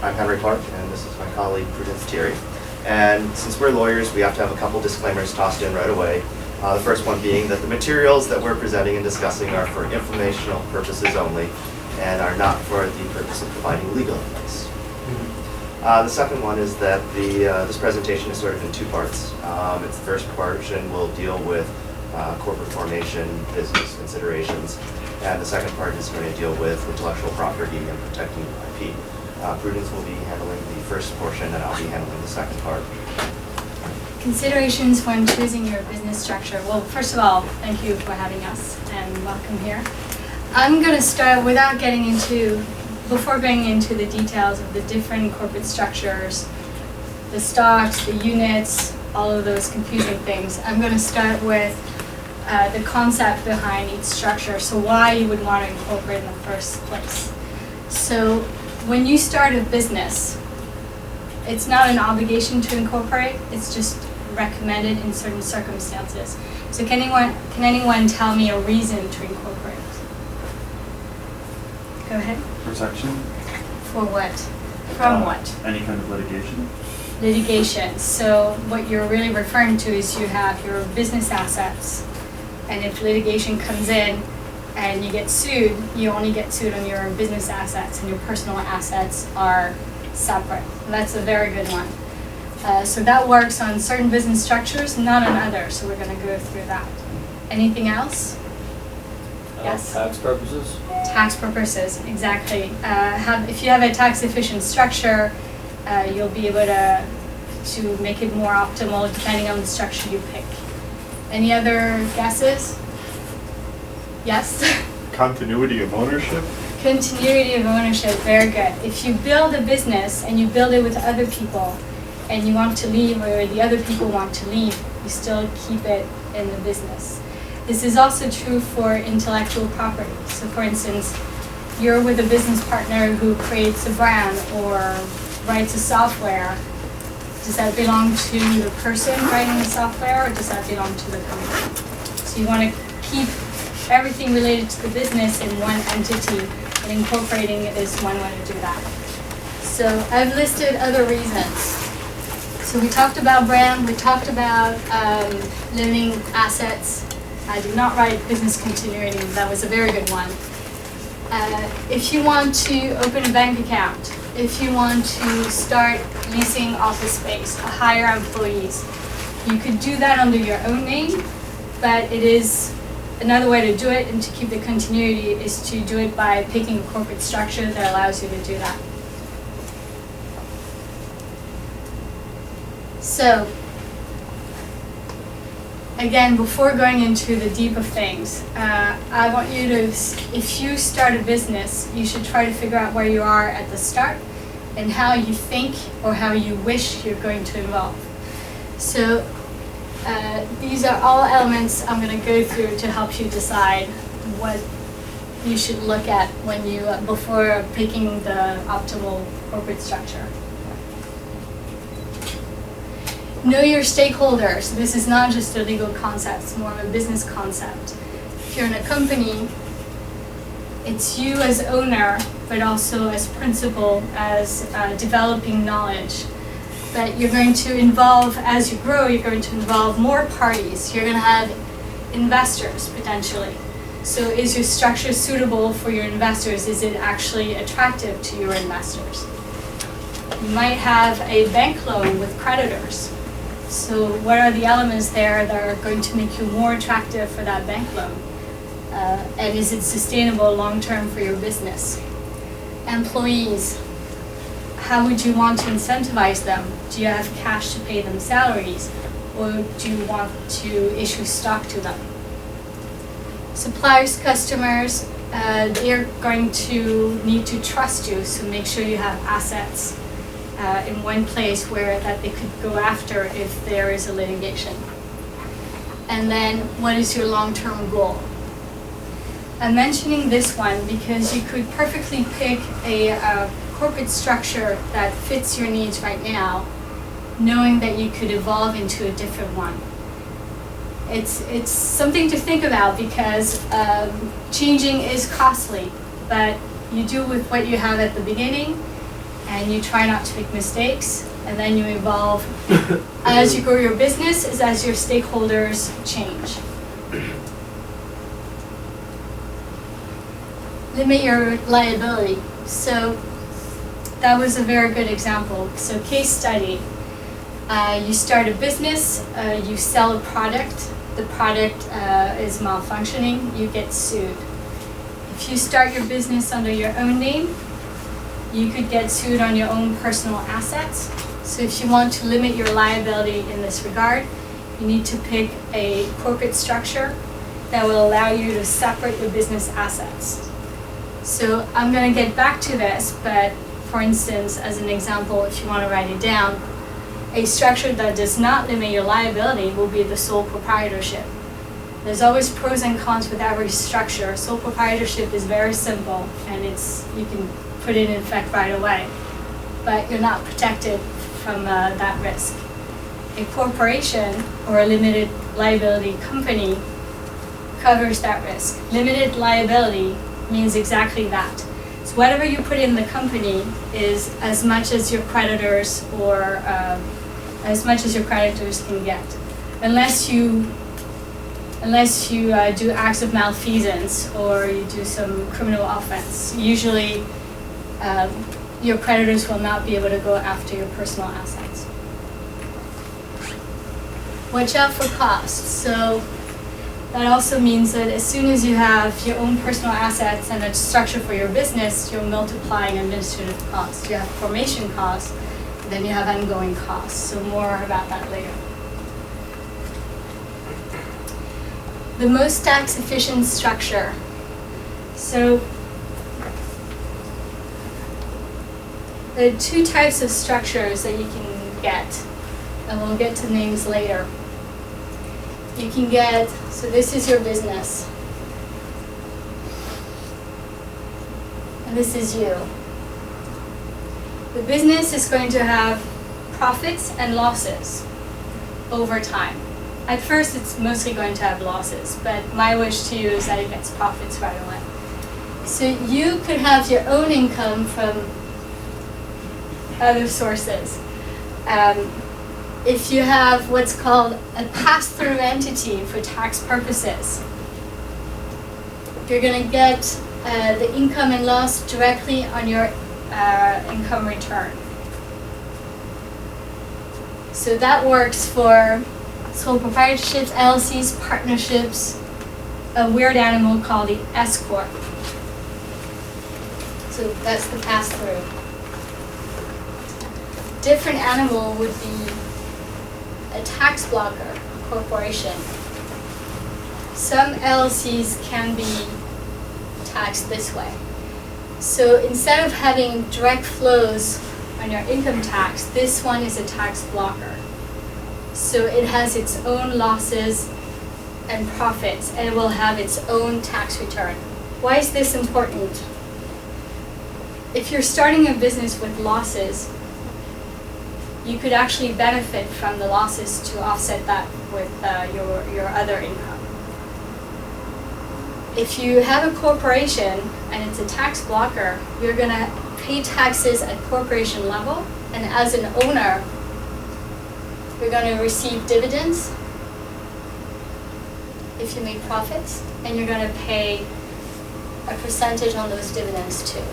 I'm Henry Clark, and this is my colleague Prudence Thiry. And since we're lawyers, we have to have a couple disclaimers tossed in right away. The first one being that the materials that we're presenting and discussing are for informational purposes only and are not for the purpose of providing legal advice. The second one is that this presentation is sort of in two parts. Its first portion will deal with corporate formation, business considerations, and the second part is going to deal with intellectual property and protecting IP. Prudence will be handling the first portion, and I'll be handling the second part. Considerations when choosing your business structure. Well, first of all, thank you for having us and welcome here. I'm going to start without getting into, before going into the details of the different corporate structures, the stocks, the units, all of those confusing things. I'm going to start with the concept behind each structure, so why you would want to incorporate in the first place. So when you start a business, it's not an obligation to incorporate, it's just recommended in certain circumstances. So can anyone tell me a reason to incorporate? Go ahead. Protection. For what? From what? Any kind of litigation. Litigation. So what you're really referring to is you have your business assets, and if litigation comes in and you get sued, you only get sued on your business assets, and your personal assets are separate. And that's a very good one. So that works on certain business structures, not on others. So we're going to go through that. Anything else? Yes? Tax purposes? Tax purposes, exactly. If you have a tax efficient structure, you'll be able to make it more optimal depending on the structure you pick. Any other guesses? Yes? Continuity of ownership? Continuity of ownership, very good. If you build a business and you build it with other people and you want to leave, or the other people want to leave, you still keep it in the business. This is also true for intellectual property. So for instance, you're with a business partner who creates a brand or writes a software. Does that belong to the person writing the software, or does that belong to the company? So you want to keep everything related to the business in one entity, and incorporating it is one way to do that. So I've listed other reasons. So we talked about brand, we talked about living assets. I did not write business continuity, that was a very good one. If you want to open a bank account, if you want to start leasing office space, hire employees, you could do that under your own name, but it is another way to do it, and to keep the continuity, is to do it by picking a corporate structure that allows you to do that. So, again, before going into the deep of things, I want you to, if you start a business, you should try to figure out where you are at the start and how you think or how you wish you're going to evolve. So these are all elements I'm going to go through to help you decide what you should look at when you before picking the optimal corporate structure. Know your stakeholders. This is not just a legal concept, it's more of a business concept. If you're in a company, it's you as owner, but also as principal, as developing knowledge. But you're going to involve, as you grow, you're going to involve more parties. You're going to have investors, potentially. So is your structure suitable for your investors? Is it actually attractive to your investors? You might have a bank loan with creditors. So what are the elements there that are going to make you more attractive for that bank loan? And is it sustainable long-term for your business? Employees, how would you want to incentivize them? Do you have cash to pay them salaries, or do you want to issue stock to them? Suppliers, customers, they're going to need to trust you, so make sure you have assets in one place where that they could go after if there is a litigation. And then, what is your long-term goal? I'm mentioning this one because you could perfectly pick a corporate structure that fits your needs right now, knowing that you could evolve into a different one. It's something to think about because changing is costly, but you do with what you have at the beginning, and you try not to make mistakes, and then you evolve as you grow your business, as your stakeholders change. Limit your liability. So that was a very good example. So case study, you start a business, you sell a product, the product is malfunctioning, you get sued. If you start your business under your own name, you could get sued on your own personal assets. So if you want to limit your liability in this regard, you need to pick a corporate structure that will allow you to separate your business assets. So I'm going to get back to this, but for instance, as an example, if you want to write it down, a structure that does not limit your liability will be the sole proprietorship. There's always pros and cons with every structure. Sole proprietorship is very simple, and you can put it in effect right away, but you're not protected from that risk. A corporation or a limited liability company covers that risk. Limited liability means exactly that. So whatever you put in the company is as much as your creditors or as much as your creditors can get, unless you do acts of malfeasance or you do some criminal offense. Usually, your creditors will not be able to go after your personal assets. Watch out for costs. So that also means that as soon as you have your own personal assets and a structure for your business, you're multiplying administrative costs. You have formation costs, then you have ongoing costs. So more about that later. The most tax efficient structure. So there are two types of structures that you can get, and we'll get to names later. You can get, so this is your business, and this is you. The business is going to have profits and losses over time. At first, it's mostly going to have losses, but my wish to you is that it gets profits right away. So you could have your own income from other sources. If you have what's called a pass-through entity for tax purposes, you're going to get the income and loss directly on your income return. So that works for sole proprietorships, LLCs, partnerships, a weird animal called the SCorp. So that's the pass-through. Different animal would be a tax blocker, a corporation. Some LLCs can be taxed this way. So instead of having direct flows on your income tax, this one is a tax blocker. So it has its own losses and profits, and it will have its own tax return. Why is this important? If you're starting a business with losses, you could actually benefit from the losses to offset that with your other income. If you have a corporation and it's a tax blocker, you're going to pay taxes at corporation level, and as an owner, you're going to receive dividends if you make profits, and you're going to pay a percentage on those dividends too.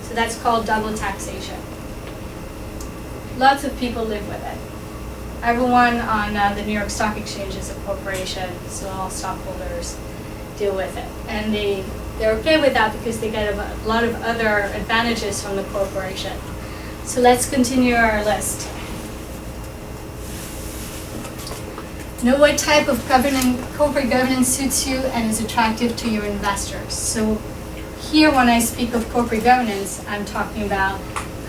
So that's called double taxation. Lots of people live with it. Everyone on the New York Stock Exchange is a corporation, so all stockholders deal with it. And they're okay with that because they get a lot of other advantages from the corporation. So let's continue our list. Know what type of corporate governance suits you and is attractive to your investors. So here when I speak of corporate governance, I'm talking about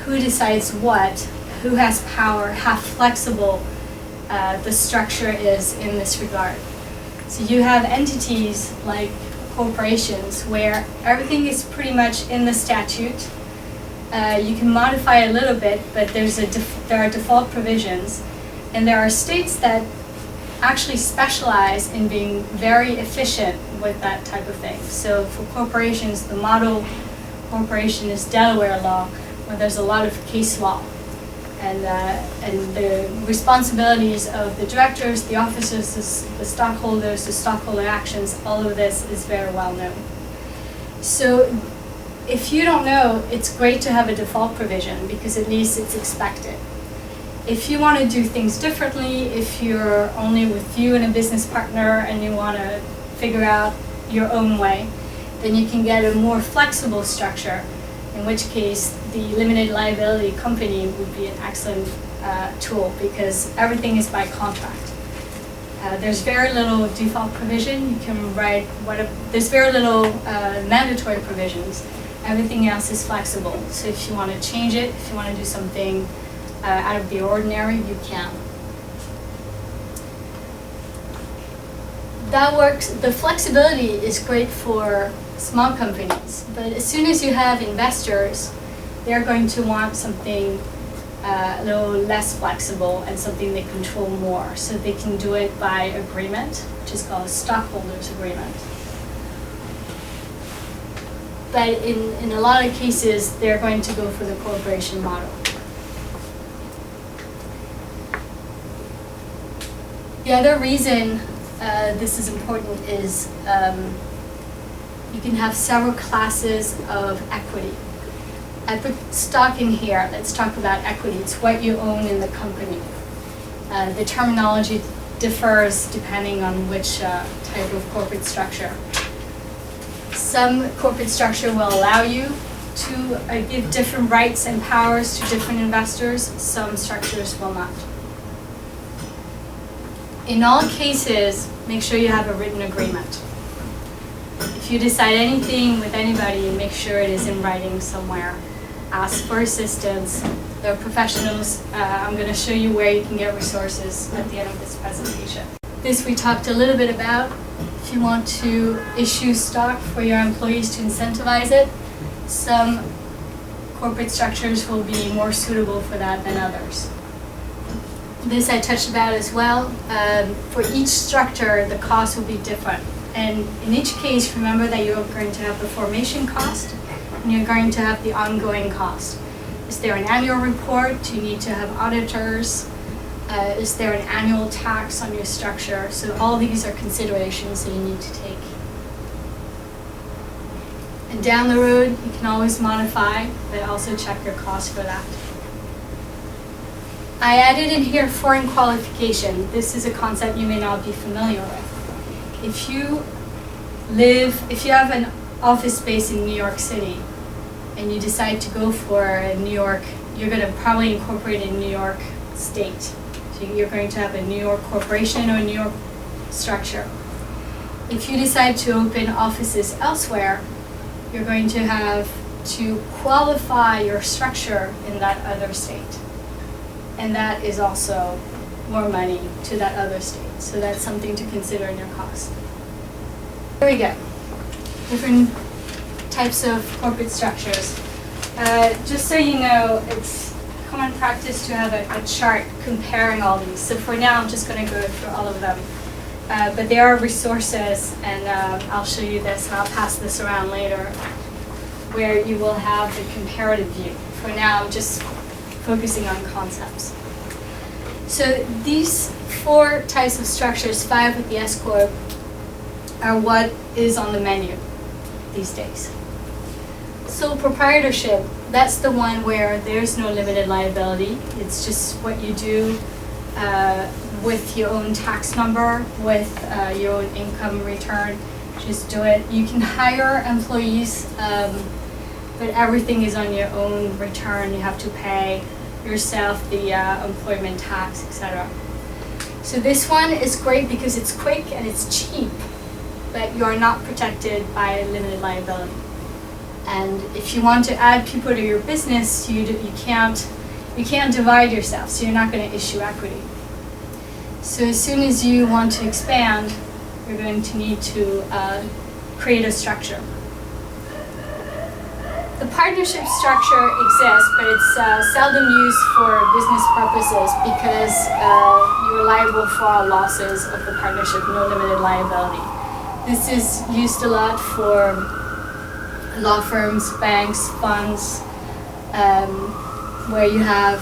who decides what, who has power, how flexible the structure is in this regard. So you have entities like corporations where everything is pretty much in the statute. You can modify a little bit, but there are default provisions. And there are states that actually specialize in being very efficient with that type of thing. So for corporations, the model corporation is Delaware law, where there's a lot of case law. And the responsibilities of the directors, the officers, the stockholders, the stockholder actions, all of this is very well known. So if you don't know, it's great to have a default provision because at least it's expected. If you want to do things differently, if you're only with you and a business partner and you want to figure out your own way, then you can get a more flexible structure, in which case the limited liability company would be an excellent tool because everything is by contract. There's very little default provision. You can write there's very little mandatory provisions. Everything else is flexible. So if you want to change it, if you want to do something out of the ordinary, you can. That works. The flexibility is great for small companies, but as soon as you have investors, they're going to want something a little less flexible and something they control more, so they can do it by agreement, which is called a stockholders agreement. But in a lot of cases, they're going to go for the corporation model. The other reason this is important is you can have several classes of equity. I put stock in here. Let's talk about equity. It's what you own in the company. The terminology differs depending on which type of corporate structure. Some corporate structure will allow you to give different rights and powers to different investors. Some structures will not. In all cases, make sure you have a written agreement. If you decide anything with anybody, make sure it is in writing somewhere. Ask for assistance. There are professionals. I'm going to show you where you can get resources at the end of this presentation. This we talked a little bit about. If you want to issue stock for your employees to incentivize it, some corporate structures will be more suitable for that than others. This I touched about as well. For each structure, the cost will be different. And in each case, remember that you're going to have the formation cost and you're going to have the ongoing cost. Is there an annual report? Do you need to have auditors? Is there an annual tax on your structure? So all these are considerations that you need to take. And down the road, you can always modify, but also check your costs for that. I added in here foreign qualification. This is a concept you may not be familiar with. If you have an office space in New York City and you decide to go for a New York, you're going to probably incorporate in New York State. So you're going to have a New York corporation or a New York structure. If you decide to open offices elsewhere, you're going to have to qualify your structure in that other state. And that is also more money to that other state. So that's something to consider in your cost. Here we go. Different types of corporate structures. Just so you know, it's common practice to have a chart comparing all these. So for now, I'm just going to go through all of them. But there are resources, and I'll show you this, and I'll pass this around later, where you will have the comparative view. For now, I'm just focusing on concepts. So these 4 types of structures, 5 with the SCorp, are what is on the menu these days. Sole proprietorship, that's the one where there's no limited liability. It's just what you do with your own tax number, with your own income return. Just do it. You can hire employees, but everything is on your own return. You have to pay yourself the employment tax, etc. So this one is great because it's quick and it's cheap, but you are not protected by limited liability. And if you want to add people to your business, you can't divide yourself, so you're not going to issue equity. So as soon as you want to expand, you're going to need to create a structure. The partnership structure exists, but it's seldom used for business purposes because you're liable for all losses of the partnership, no limited liability. This is used a lot for law firms, banks, funds, where you have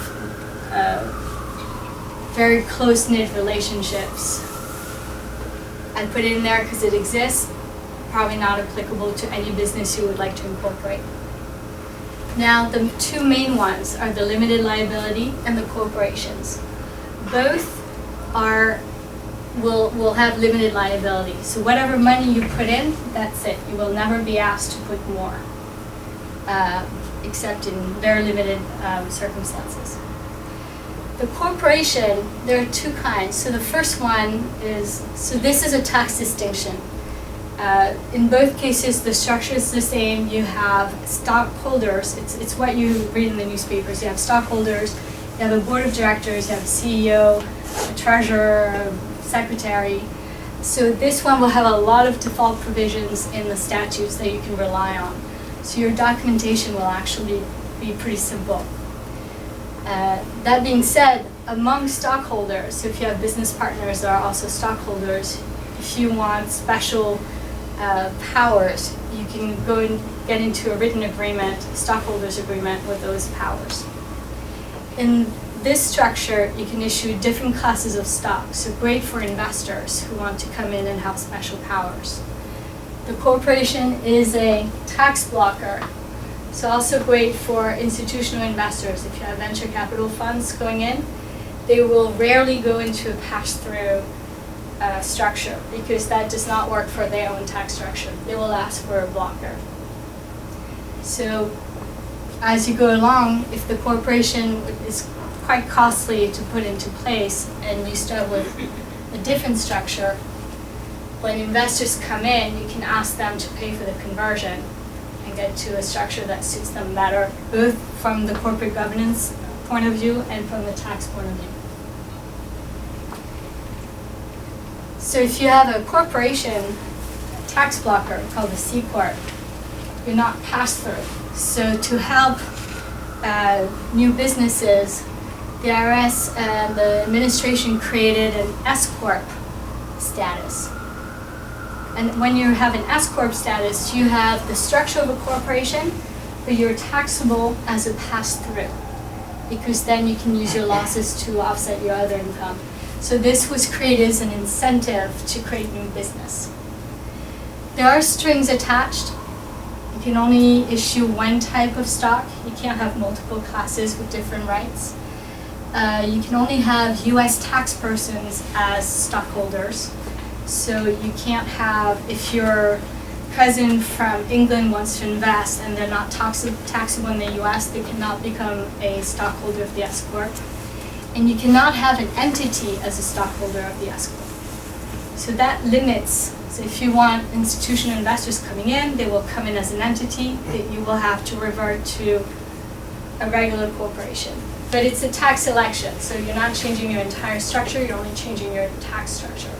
very close-knit relationships. I put it in there because it exists, probably not applicable to any business you would like to incorporate. Now, the two main ones are the limited liability and the corporations. Both will have limited liability. So whatever money you put in, that's it. You will never be asked to put more, except in very limited circumstances. The corporation, there are two kinds. So the first one is, so this is a tax distinction. In both cases, the structure is the same. You have stockholders. It's what you read in the newspapers. You have stockholders, you have a board of directors, you have a CEO, a treasurer, a secretary. So this one will have a lot of default provisions in the statutes that you can rely on. So your documentation will actually be pretty simple. That being said, among stockholders, so if you have business partners that are also stockholders, if you want special powers, you can go and get into a written agreement, stockholders agreement with those powers. In this structure, you can issue different classes of stock, so great for investors who want to come in and have special powers. The corporation is a tax blocker, so also great for institutional investors. If you have venture capital funds going in, they will rarely go into a pass-through structure because that does not work for their own tax structure. They will ask for a blocker. So as you go along, if the corporation is quite costly to put into place and you start with a different structure, when investors come in, you can ask them to pay for the conversion and get to a structure that suits them better, both from the corporate governance point of view and from the tax point of view. So if you have a corporation tax blocker called the SCorp, you're not pass-through. So to help new businesses, the IRS and the administration created an SCorp status. And when you have an SCorp status, you have the structure of a corporation, but you're taxable as a pass-through, because then you can use your losses to offset your other income. So this was created as an incentive to create new business. There are strings attached. You can only issue one type of stock. You can't have multiple classes with different rights. You can only have US tax persons as stockholders. So you can't have, if your cousin from England wants to invest and they're not taxable in the US, they cannot become a stockholder of the SCorp. And you cannot have an entity as a stockholder of the SCorp. So that limits, so if you want institutional investors coming in, they will come in as an entity, that you will have to revert to a regular corporation. But it's a tax election, so you're not changing your entire structure, you're only changing your tax structure.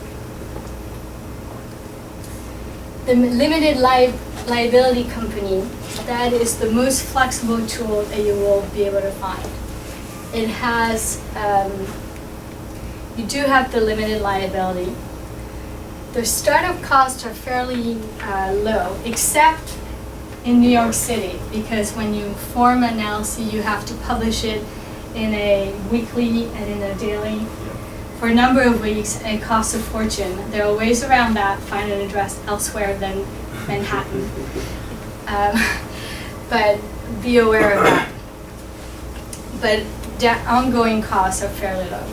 The limited liability company, that is the most flexible tool that you will be able to find. It has, you do have the limited liability. The startup costs are fairly low, except in New York City, because when you form an LLC, you have to publish it in a weekly and in a daily. For a number of weeks, it costs a fortune. There are ways around that. Find an address elsewhere than Manhattan. But be aware of that. But the ongoing costs are fairly low.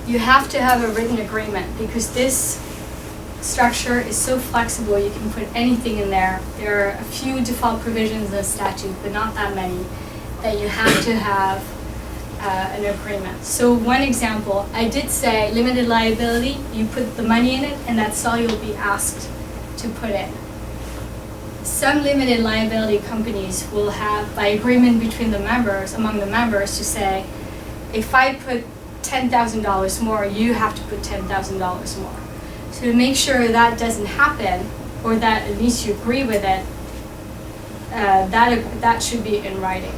You have to have a written agreement because this structure is so flexible, you can put anything in there. There are a few default provisions in the statute, but not that many, that you have to have an agreement. So one example, I did say limited liability, you put the money in it and that's all you'll be asked to put in. Some limited liability companies will have, by agreement between the members, among the members, to say, if I put $10,000 more, you have to put $10,000 more. So to make sure that doesn't happen, or that at least you agree with it, that should be in writing.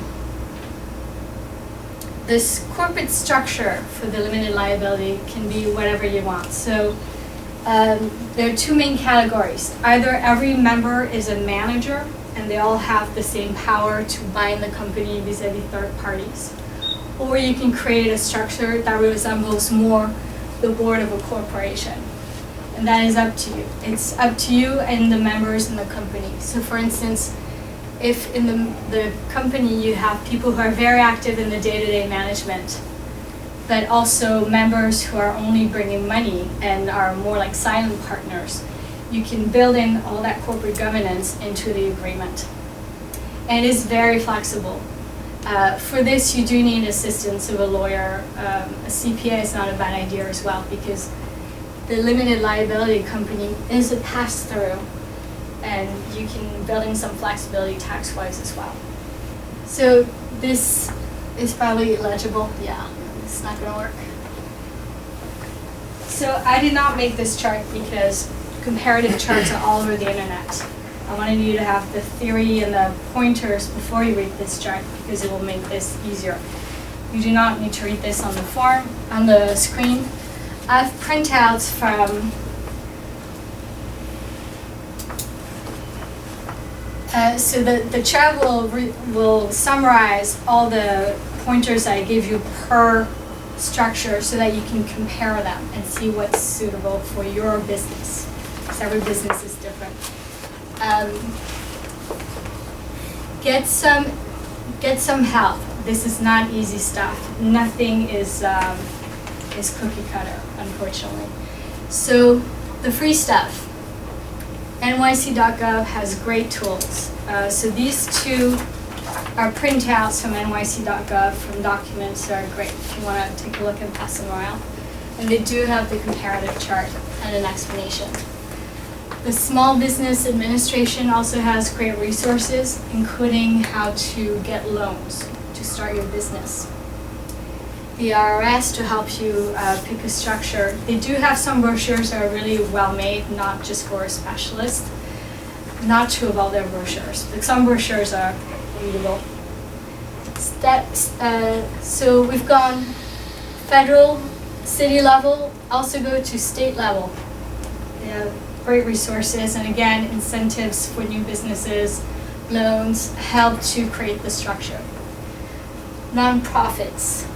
This corporate structure for the limited liability can be whatever you want. So there are two main categories. Either every member is a manager and they all have the same power to bind the company vis-a-vis third parties. Or you can create a structure that resembles more the board of a corporation. And that is up to you. It's up to you and the members in the company. So for instance, if in the company you have people who are very active in the day-to-day management, but also members who are only bringing money and are more like silent partners, you can build in all that corporate governance into the agreement. And it's very flexible. For this, you do need assistance of a lawyer. A CPA is not a bad idea as well, because the limited liability company is a pass-through, and you can build in some flexibility tax-wise as well. So this is probably illegible. Yeah, it's not going to work. So I did not make this chart because comparative charts are all over the internet. I wanted you to have the theory and the pointers before you read this chart, because it will make this easier. You do not need to read this on the form, on the screen. I have printouts from so the chart will summarize all the pointers I give you per structure so that you can compare them and see what's suitable for your business, because every business is different. Get some help. This is not easy stuff. Nothing is cookie cutter, unfortunately. So the free stuff. NYC.gov has great tools. So these two are printouts from NYC.gov from documents that are great if you want to take a look and pass them around. And they do have the comparative chart and an explanation. The Small Business Administration also has great resources, including how to get loans to start your business. The IRS to help you pick a structure. They do have some brochures that are really well made, not just for a specialist. Not true of all their brochures, but some brochures are readable. So we've gone federal, city level, also go to state level. They have great resources, and again, incentives for new businesses, loans, help to create the structure. Nonprofits.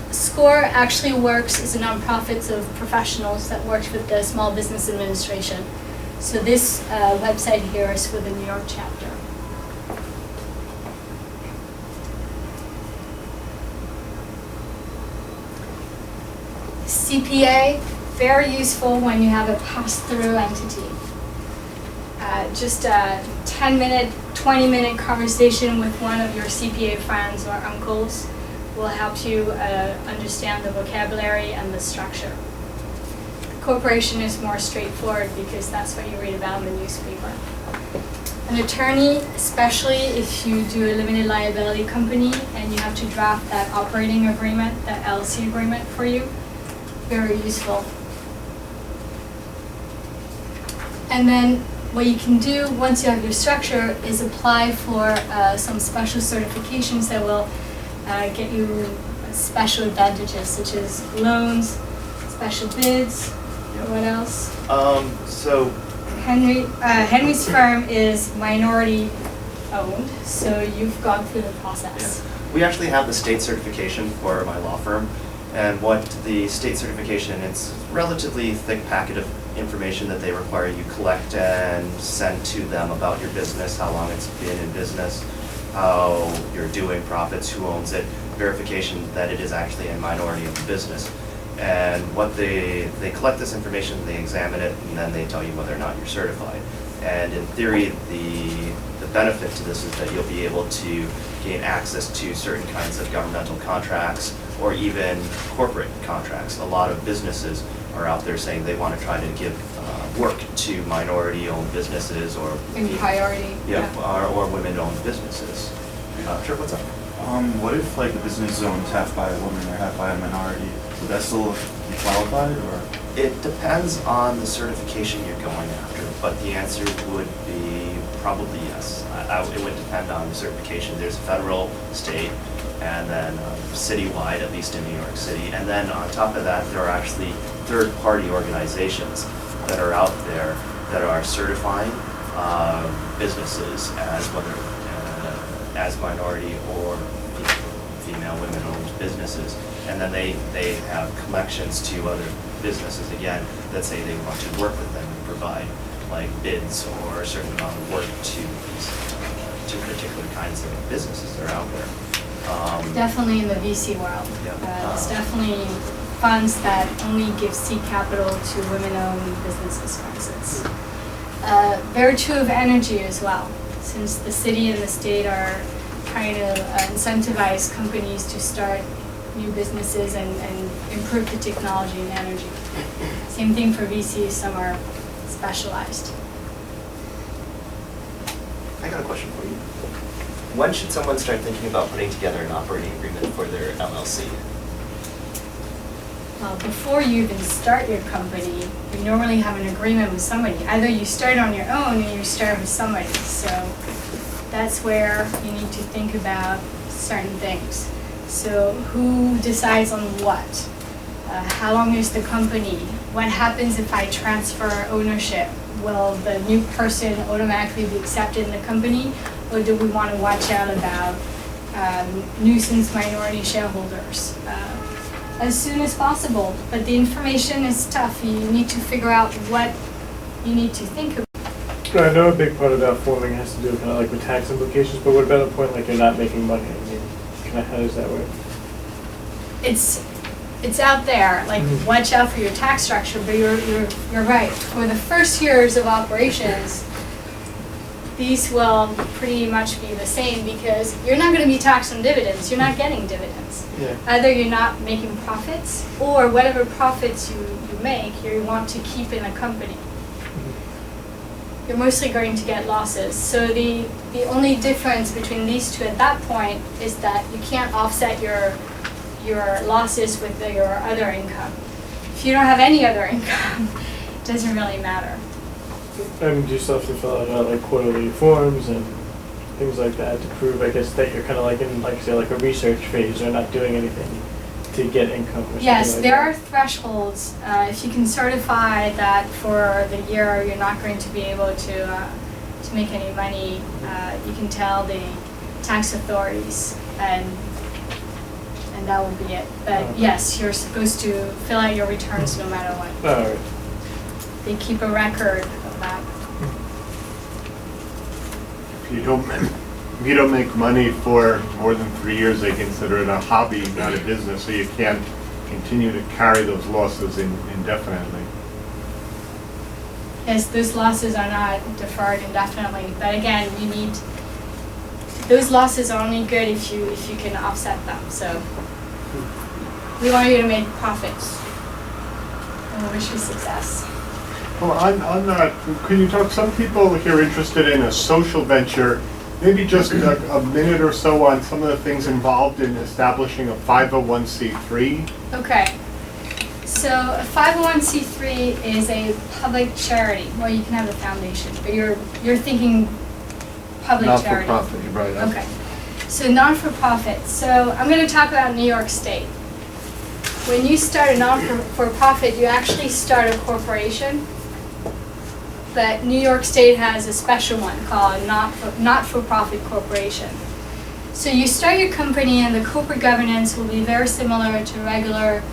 SCorp actually works as a nonprofit of professionals that works with the Small Business Administration. So this website here is for the New York chapter. CPA, very useful when you have a pass-through entity. Just a 10-minute, 20-minute conversation with one of your CPA friends or uncles will help you understand the vocabulary and the structure. Corporation is more straightforward because that's what you read about in the newspaper. An attorney, especially if you do a limited liability company and you have to draft that operating agreement, that LLC agreement for you, very useful. And then what you can do once you have your structure is apply for some special certifications that will get you special advantages, such as loans, special bids. Yep. What else? So Henry's firm is minority owned, so you've gone through the process. yeah. We actually have the state certification for my law firm, and what the state certification, it's a relatively thick packet of information that they require you collect and send to them about your business, how long it's been in business, how you're doing profits, who owns it, verification that it is actually a minority of the business. And what they collect this information, they examine it, and then they tell you whether or not you're certified. And in theory, the benefit to this is that you'll be able to gain access to certain kinds of governmental contracts or even corporate contracts. A lot of businesses are out there saying they want to try to give work to minority-owned businesses or In priority. or women-owned businesses. Sure, what's up? What if like the business is owned half by a woman or half by a minority? Would that still be qualified, or? It depends on the certification you're going after, but the answer would be probably yes. It would depend on the certification. There's federal, state, and then citywide, at least in New York City. And then on top of that, there are actually third-party organizations that are out there that are certifying businesses as whether as minority or female women-owned businesses, and then they have connections to other businesses again that say they want to work with them and provide like bids or a certain amount of work to these to particular kinds of businesses that are out there. Definitely in the VC world. Yeah. It's definitely funds that only give seed capital to women-owned businesses, for instance. Very true of energy as well, since the city and the state are trying to incentivize companies to start new businesses and improve the technology in energy. Same thing for VCs, some are specialized. I got a question for you. When should someone start thinking about putting together an operating agreement for their LLC? Well, before you even start your company, you normally have an agreement with somebody. Either you start on your own or you start with somebody. So that's where you need to think about certain things. So who decides on what? How long is the company? What happens if I transfer ownership? Will the new person automatically be accepted in the company? Or do we want to watch out about nuisance minority shareholders? As soon as possible, but the information is tough. You need to figure out what you need to think about. I know a big part of that forming has to do kind of like with tax implications, but what about a point like you're not making money? I mean, kind of how does that work? It's out there. Like watch out for your tax structure. But you're right. For the first years of operations, these will pretty much be the same because you're not going to be taxed on dividends. You're not getting dividends. Yeah. Either you're not making profits, or whatever profits you make, you want to keep in a company. You're mostly going to get losses. So the only difference between these two at that point is that you can't offset your losses with your other income. If you don't have any other income, it doesn't really matter. And you still have to fill out like quarterly forms and things like that to prove, I guess, that you're kind of like in, like say, like a research phase or not doing anything to get income or something Yes, like there that. are thresholds. If you can certify that for the year you're not going to be able to make any money, you can tell the tax authorities, and that will be it. But yes, you're supposed to fill out your returns no matter what. All right. They keep a record of that. If you don't make money for more than 3 years, they consider it a hobby, not a business, so you can't continue to carry those losses indefinitely. Yes, those losses are not deferred indefinitely, but again, you need, those losses are only good if you can offset them. So we want you to make profits, and we wish you success. Well, on that, can you talk, some people here are interested in a social venture, maybe just a minute or so on some of the things involved in establishing a 501c3? Okay. So a 501c3 is a public charity. Well, you can have a foundation, but you're thinking public charity. Not-for-profit, you're right. Okay. So non-for-profit. So I'm going to talk about New York State. When you start a non-for-profit, you actually start a corporation. But New York State has a special one called not-for-profit corporation. So you start your company and the corporate governance will be very similar to regular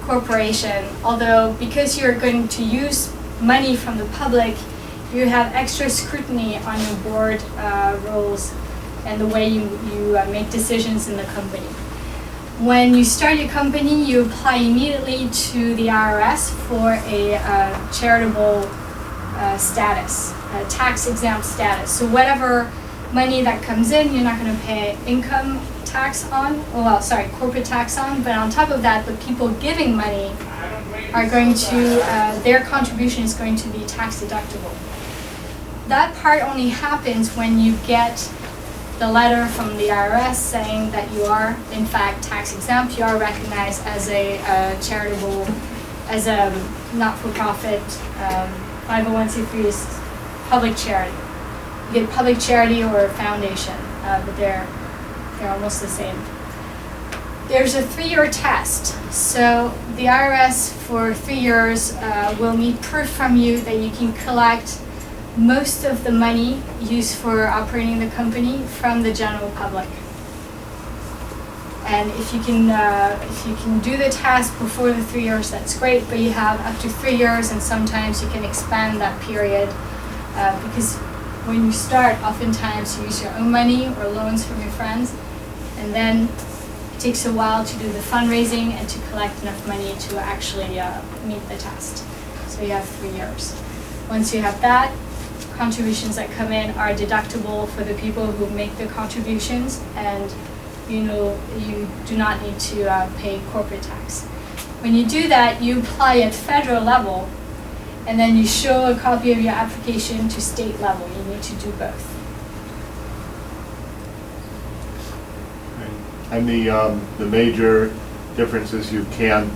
corporation, although because you're going to use money from the public, you have extra scrutiny on your board roles and the way you make decisions in the company. When you start your company, you apply immediately to the IRS for a charitable status, a tax-exempt status. So whatever money that comes in, you're not going to pay income tax on, corporate tax on, but on top of that, the people giving money are going to, their contribution is going to be tax deductible. That part only happens when you get the letter from the IRS saying that you are, in fact, tax exempt. You are recognized as a charitable, as a not-for-profit 501c3 is public charity. You get public charity or a foundation, but they're almost the same. There's a 3-year test. So the IRS for 3 years will need proof from you that you can collect most of the money used for operating the company from the general public. And if you can do the task before the 3 years, that's great, but you have up to 3 years, and sometimes you can expand that period because when you start, oftentimes you use your own money or loans from your friends, and then it takes a while to do the fundraising and to collect enough money to actually meet the test. So you have 3 years. Once you have that, contributions that come in are deductible for the people who make the contributions, and you do not need to pay corporate tax. When you do that, you apply at federal level, and then you show a copy of your application to state level. You need to do both. And the major difference is you can't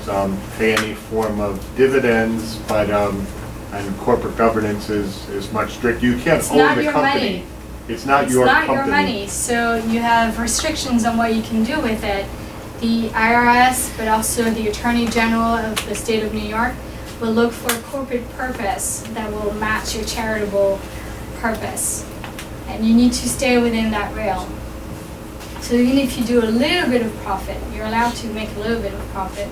pay any form of dividends, but and corporate governance is much stricter. You can't It's own not the your company. money. It's not It's your not company. your money, so you have restrictions on what you can do with it. The IRS, but also the Attorney General of the state of New York, will look for a corporate purpose that will match your charitable purpose. And you need to stay within that rail. So even if you do a little bit of profit, you're allowed to make a little bit of profit,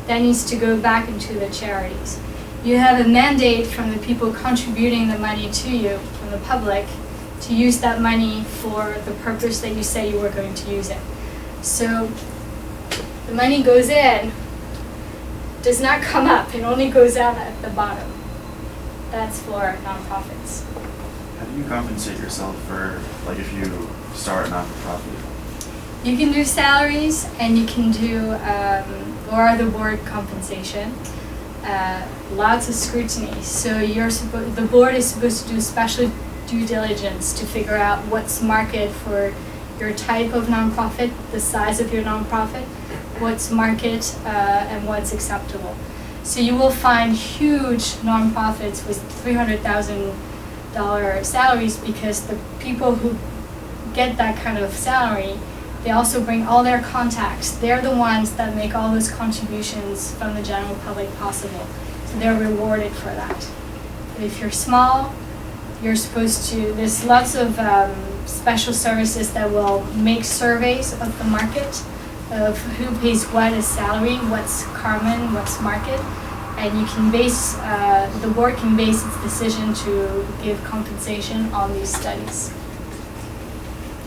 that needs to go back into the charities. You have a mandate from the people contributing the money to you, from the public, to use that money for the purpose that you say you were going to use it. So the money goes in, does not come up, it only goes out at the bottom. That's for nonprofits. How do you compensate yourself for, like, if you start a not-for-profit? You can do salaries, and you can do or the board compensation. Lots of scrutiny. So the board is supposed to do special due diligence to figure out what's market for your type of nonprofit, the size of your nonprofit, what's market, and what's acceptable. So you will find huge nonprofits with $300,000 salaries because the people who get that kind of salary, they also bring all their contacts. They're the ones that make all those contributions from the general public possible. So they're rewarded for that. But if you're small, you're supposed to, there's lots of special services that will make surveys of the market, of who pays what as salary, what's common, what's market, and you can base, the board can base its decision to give compensation on these studies.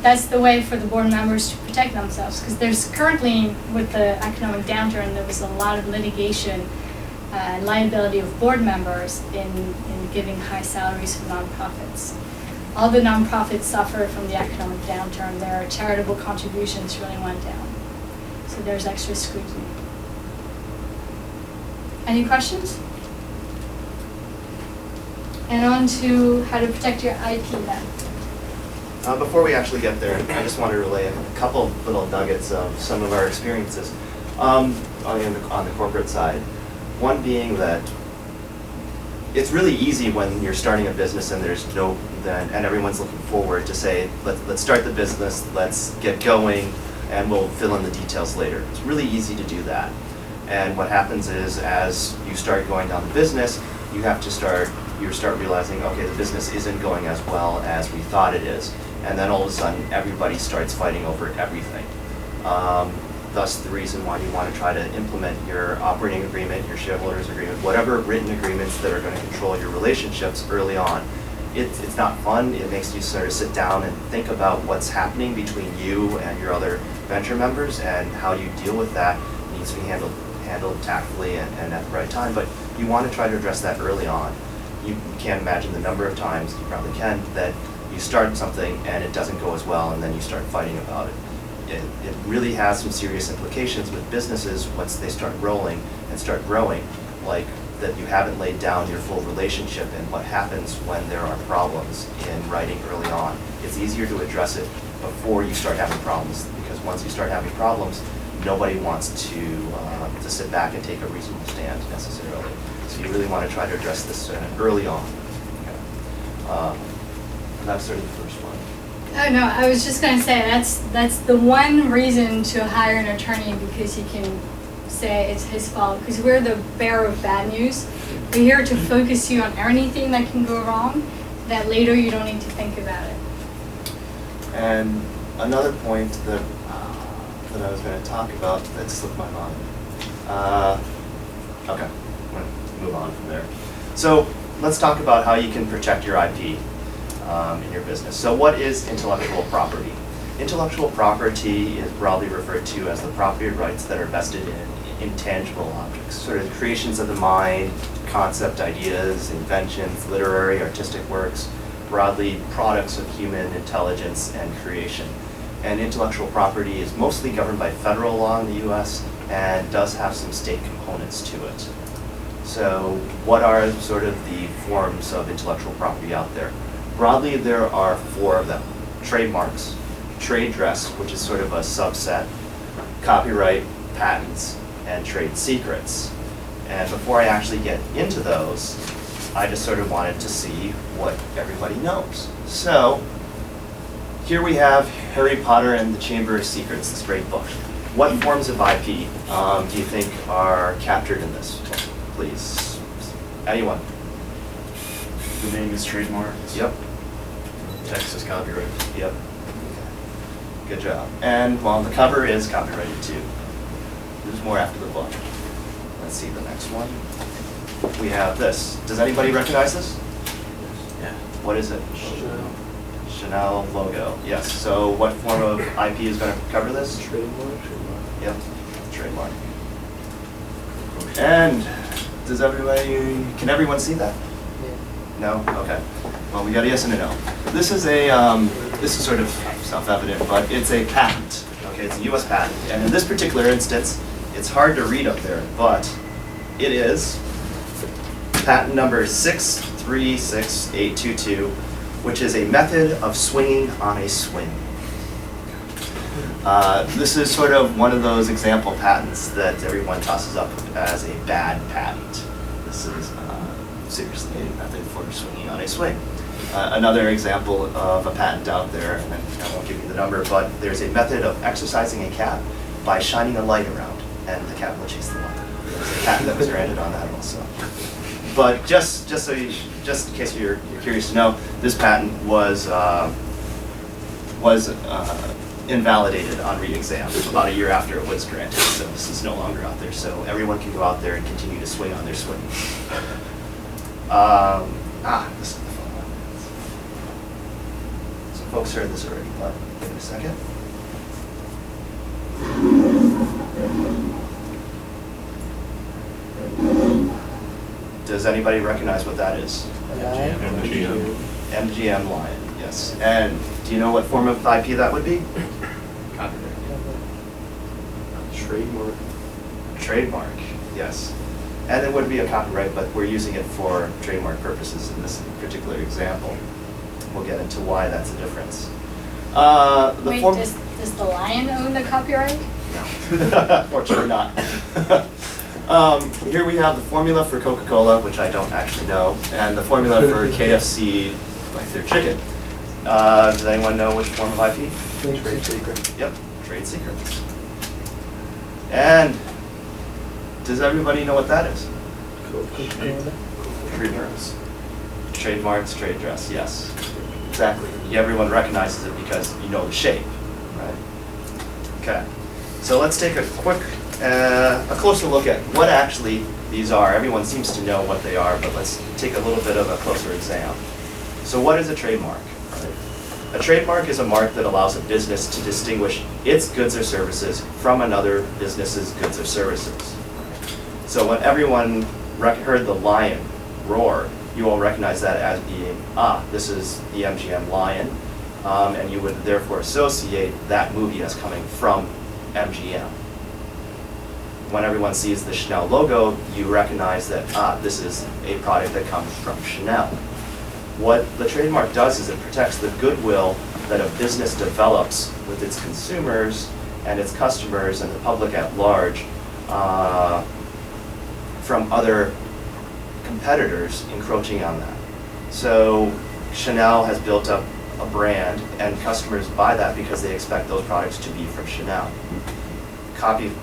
That's the way for the board members to protect themselves, because there's currently, with the economic downturn, there was a lot of litigation and liability of board members in giving high salaries for nonprofits. All the nonprofits suffer from the economic downturn. Their charitable contributions really went down. So there's extra scrutiny. Any questions? And on to how to protect your IP then. Before we actually get there, I just want to relay a couple little nuggets of some of our experiences on the corporate side. One being that it's really easy when you're starting a business and and everyone's looking forward to say, let's start the business, let's get going, and we'll fill in the details later. It's really easy to do that. And what happens is, as you start going down the business, you start realizing, okay, the business isn't going as well as we thought it is. And then all of a sudden, everybody starts fighting over everything. Thus, the reason why you want to try to implement your operating agreement, your shareholders agreement, whatever written agreements that are going to control your relationships early on. It's not fun. It makes you sort of sit down and think about what's happening between you and your other venture members, and how you deal with that needs to be handled tactfully and at the right time. But you want to try to address that early on. You can't imagine the number of times, you probably can, that you start something and it doesn't go as well, and then you start fighting about it. It really has some serious implications with businesses once they start rolling and start growing, like that you haven't laid down your full relationship, and what happens when there are problems in writing early on. It's easier to address it before you start having problems, because once you start having problems, nobody wants to sit back and take a reasonable stand necessarily. So you really want to try to address this early on. Okay. And that's sort of the first one. Oh no, I was just going to say that's the one reason to hire an attorney, because he can say it's his fault, because we're the bearer of bad news. We're here to focus you on anything that can go wrong, that later you don't need to think about it. And another point that I was going to talk about that slipped my mind. Okay, I'm going to move on from there. So let's talk about how you can protect your IP in your business. So what is intellectual property? Intellectual property is broadly referred to as the property rights that are vested in intangible objects, sort of creations of the mind, concept ideas, inventions, literary, artistic works, broadly products of human intelligence and creation. And intellectual property is mostly governed by federal law in the US and does have some state components to it. So what are sort of the forms of intellectual property out there? Broadly, there are 4 of them. Trademarks, trade dress, which is sort of a subset, copyright, patents, and trade secrets. And before I actually get into those, I just sort of wanted to see what everybody knows. So here we have Harry Potter and the Chamber of Secrets, this great book. What forms of IP do you think are captured in this? Please, anyone? The name is trademarked. Yep. Text is copyright. Yep. Good job. And well, the cover is copyrighted too. There's more after the book. Let's see the next one. We have this. Does anybody recognize this? Yeah. What is it? Chanel logo. Yes. So what form of IP is going to cover this? Trademark. Yep. Trademark. And does everybody? Can everyone see that? No? Okay. Well, we got a yes and a no. This is a, this is sort of self-evident, but it's a patent. Okay, it's a US patent. And in this particular instance, it's hard to read up there, but it is patent number 636822, which is a method of swinging on a swing. This is sort of one of those example patents that everyone tosses up as a bad patent. This is seriously a method for swinging on a swing. Another example of a patent out there, and I won't give you the number, but there's a method of exercising a cat by shining a light around, and the cat will chase the light. There's a patent that was granted on that also. But just in case you're curious to know, this patent was invalidated on re-exam about a year after it was granted, so this is no longer out there. So everyone can go out there and continue to swing on their swing. This is the fun one. Some folks heard this already, but give it a second. Does anybody recognize what that is? MGM Lion, yes. And do you know what form of IP that would be? Copyright. Trademark. Trademark, yes. And it would be a copyright, but we're using it for trademark purposes in this particular example. We'll get into why that's a difference. Wait, does the lion own the copyright? No, fortunately not. Here we have the formula for Coca-Cola, which I don't actually know, and the formula for KFC, like their chicken. Does anyone know which form of IP? Trade secret. Yep, trade secrets. And does everybody know what that is? Trademarks. Trademarks, trade dress, yes. Exactly. Everyone recognizes it because you know the shape, right? Okay. So let's take a quick, a closer look at what actually these are. Everyone seems to know what they are, but let's take a little bit of a closer exam. So what is a trademark? A trademark is a mark that allows a business to distinguish its goods or services from another business's goods or services. So when everyone heard the lion roar, you all recognize that as being, this is the MGM lion, and you would therefore associate that movie as coming from MGM. When everyone sees the Chanel logo, you recognize that, this is a product that comes from Chanel. What the trademark does is it protects the goodwill that a business develops with its consumers and its customers and the public at large from other competitors encroaching on that. So Chanel has built up a brand and customers buy that because they expect those products to be from Chanel. Counterfeiters,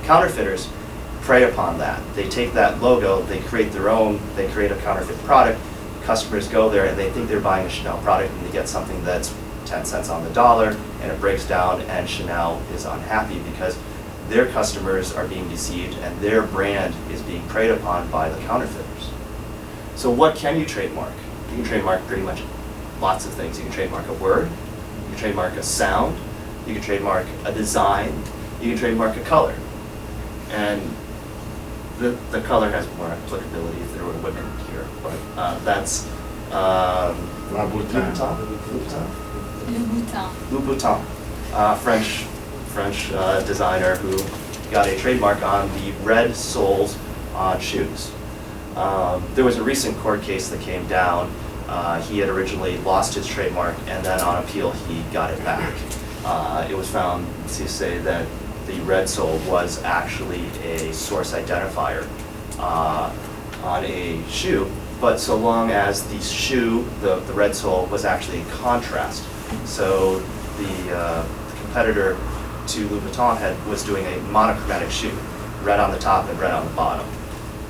counterfeiters prey upon that. They take that logo, they create their own, they create a counterfeit product. Customers go there and they think they're buying a Chanel product and they get something that's 10 cents on the dollar and it breaks down, and Chanel is unhappy because their customers are being deceived and their brand is being preyed upon by the counterfeiters. So what can you trademark? You can trademark pretty much lots of things. You can trademark a word, you can trademark a sound, you can trademark a design, you can trademark a color. And the color has more applicability if there were women here, but that's Louboutin. Louboutin, French designer who got a trademark on the red soles on shoes. There was a recent court case that came down. He had originally lost his trademark, and then on appeal he got it back. It was found to say that the red sole was actually a source identifier on a shoe, but so long as the shoe, the red sole, was actually in contrast. So the competitor to Louboutin was doing a monochromatic shoe, red on the top and red on the bottom.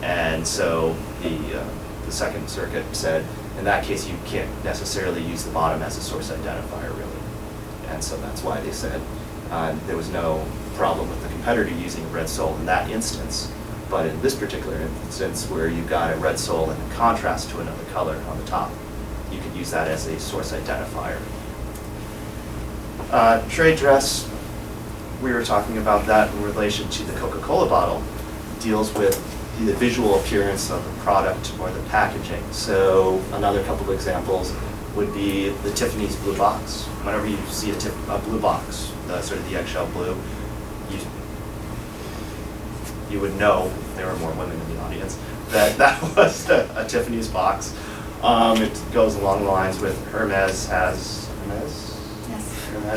And so the Second Circuit said, in that case, you can't necessarily use the bottom as a source identifier, really. And so that's why they said there was no problem with the competitor using a red sole in that instance. But in this particular instance, where you got a red sole in contrast to another color on the top, you could use that as a source identifier. Trade dress, we were talking about that in relation to the Coca-Cola bottle, deals with the visual appearance of the product or the packaging. So another couple of examples would be the Tiffany's blue box. Whenever you see a blue box, sort of the eggshell blue, you would know, if there were more women in the audience, that that was a Tiffany's box. It goes along the lines with Hermes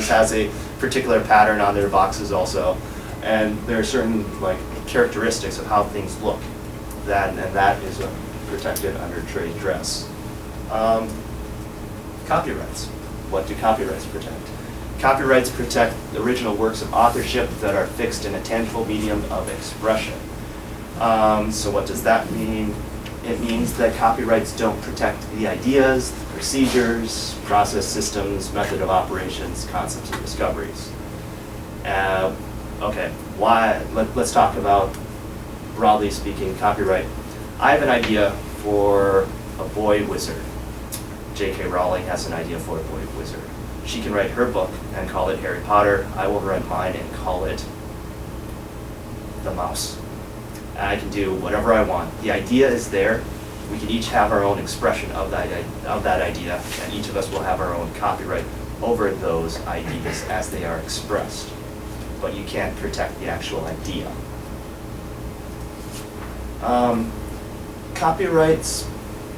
has a particular pattern on their boxes also, and there are certain characteristics of how things look, and that is protected under trade dress. Copyrights. What do copyrights protect? Copyrights protect original works of authorship that are fixed in a tangible medium of expression. So what does that mean? It means that copyrights don't protect the ideas, the procedures, process systems, method of operations, concepts, and discoveries. Okay, why? Let's talk about, broadly speaking, copyright. I have an idea for a boy wizard. J.K. Rowling has an idea for a boy wizard. She can write her book and call it Harry Potter. I will write mine and call it The Mouse. And I can do whatever I want. The idea is there. We can each have our own expression of that idea, and each of us will have our own copyright over those ideas as they are expressed. But you can't protect the actual idea. Copyrights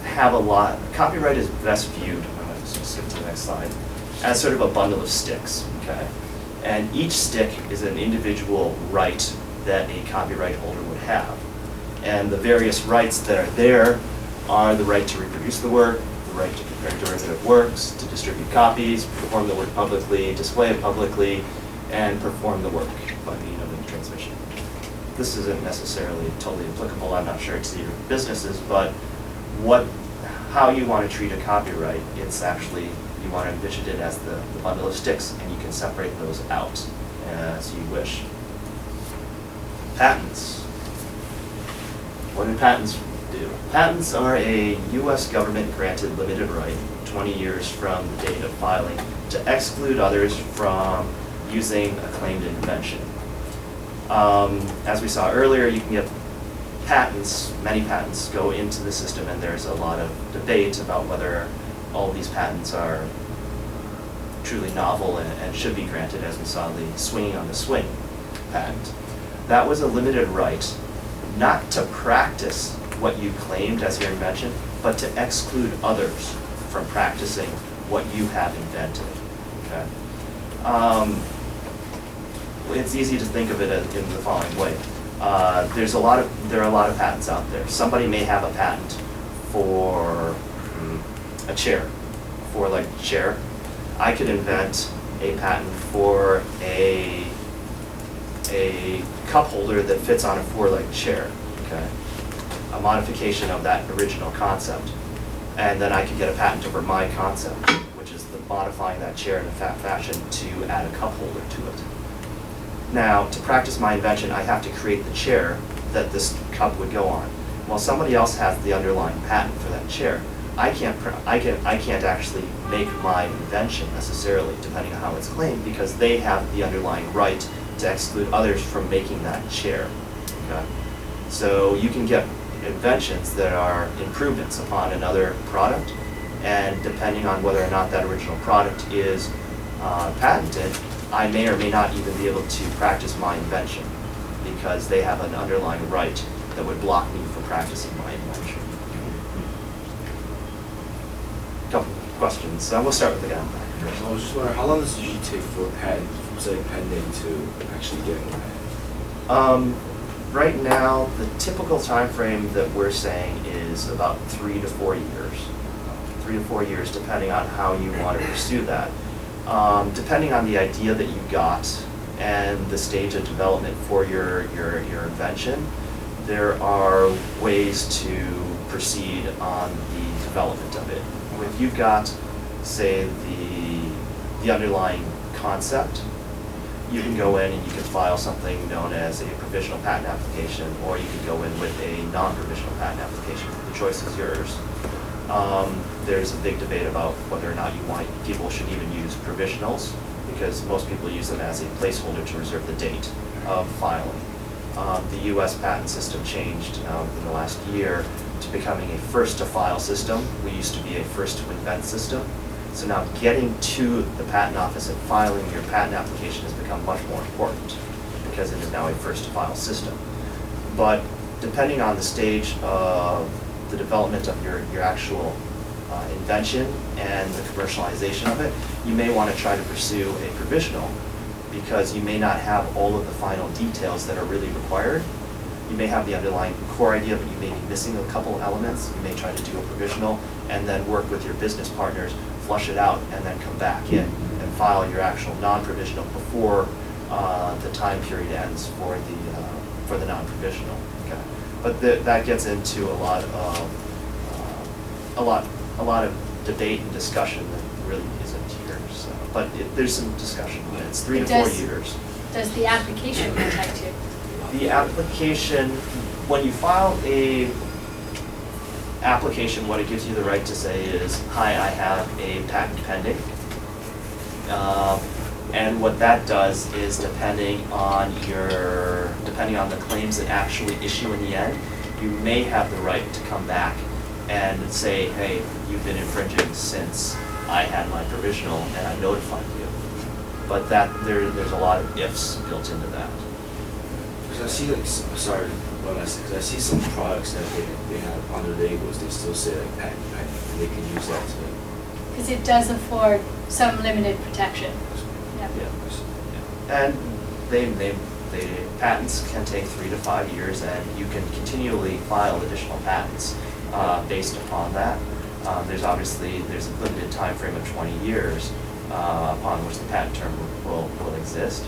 have a lot. Copyright is best viewed, I'm going to skip to the next slide, as sort of a bundle of sticks, okay? And each stick is an individual right that a copyright holder would have. And the various rights that are there are the right to reproduce the work, the right to compare derivative works, to distribute copies, perform the work publicly, display it publicly, and perform the work by means of transmission. This isn't necessarily totally applicable, I'm not sure, to your businesses, but how you want to treat a copyright, it's actually, you want to envision it as the bundle of sticks, and you can separate those out as you wish. Patents. What do patents do? Patents are a U.S. government-granted limited right, 20 years from the date of filing, to exclude others from using a claimed invention. As we saw earlier, you can get patents, many patents go into the system, and there's a lot of debate about whether all of these patents are truly novel and should be granted, as we saw the swinging on the swing patent. That was a limited right, not to practice what you claimed as your invention, but to exclude others from practicing what you have invented. Okay? It's easy to think of it in the following way. There are a lot of patents out there. Somebody may have a patent for a chair, chair. I could invent a patent for a a cup holder that fits on a four-legged chair, okay? A modification of that original concept. And then I could get a patent over my concept, which is the modifying that chair in a fashion to add a cup holder to it. Now, to practice my invention, I have to create the chair that this cup would go on. Well, somebody else has the underlying patent for that chair. I can't actually make my invention necessarily, depending on how it's claimed, because they have the underlying right to exclude others from making that chair. Okay? So you can get inventions that are improvements upon another product, and depending on whether or not that original product is patented, I may or may not even be able to practice my invention because they have an underlying right that would block me from practicing my invention. Couple questions. We'll start with the guy first. I was just wondering, how long does it usually take for a patent, from say pending to actually getting a patent? Right now, the typical time frame that we're saying is about 3 to 4 years. 3 to 4 years, depending on how you want to pursue that. Depending on the idea that you got and the stage of development for your invention, there are ways to proceed on the development of it. If you've got, say, the underlying concept, you can go in and you can file something known as a provisional patent application, or you can go in with a non-provisional patent application. The choice is yours. There's a big debate about whether or not people should even use provisionals, because most people use them as a placeholder to reserve the date of filing. The US patent system changed in the last year to becoming a first-to-file system. We used to be a first-to-invent system. So now getting to the patent office and filing your patent application has become much more important because it is now a first-to-file system. But depending on the stage of the development of your actual invention and the commercialization of it, you may want to try to pursue a provisional because you may not have all of the final details that are really required. You may have the underlying core idea, but you may be missing a couple elements. You may try to do a provisional and then work with your business partners, flush it out, and then come back in and file your actual non-provisional before the time period ends for the non-provisional. Okay. But that gets into a lot of debate and discussion that really isn't here. So, but there's some discussion. It's 3 to 4 years. Does the application protect you? The application, when you file a application, what it gives you the right to say is, hi, I have a patent pending. And what that does is depending on the claims that actually issue in the end, you may have the right to come back and say, hey, you've been infringing since I had my provisional and I notified you. But there's a lot of ifs built into that. Because I see, because I see some products that they have on their labels, they still say like patent, and they can use that to. Because it does afford some limited protection. Yeah. Yeah. And they patents can take 3 to 5 years, and you can continually file additional patents based upon that. There's a limited time frame of 20 years upon which the patent term will exist.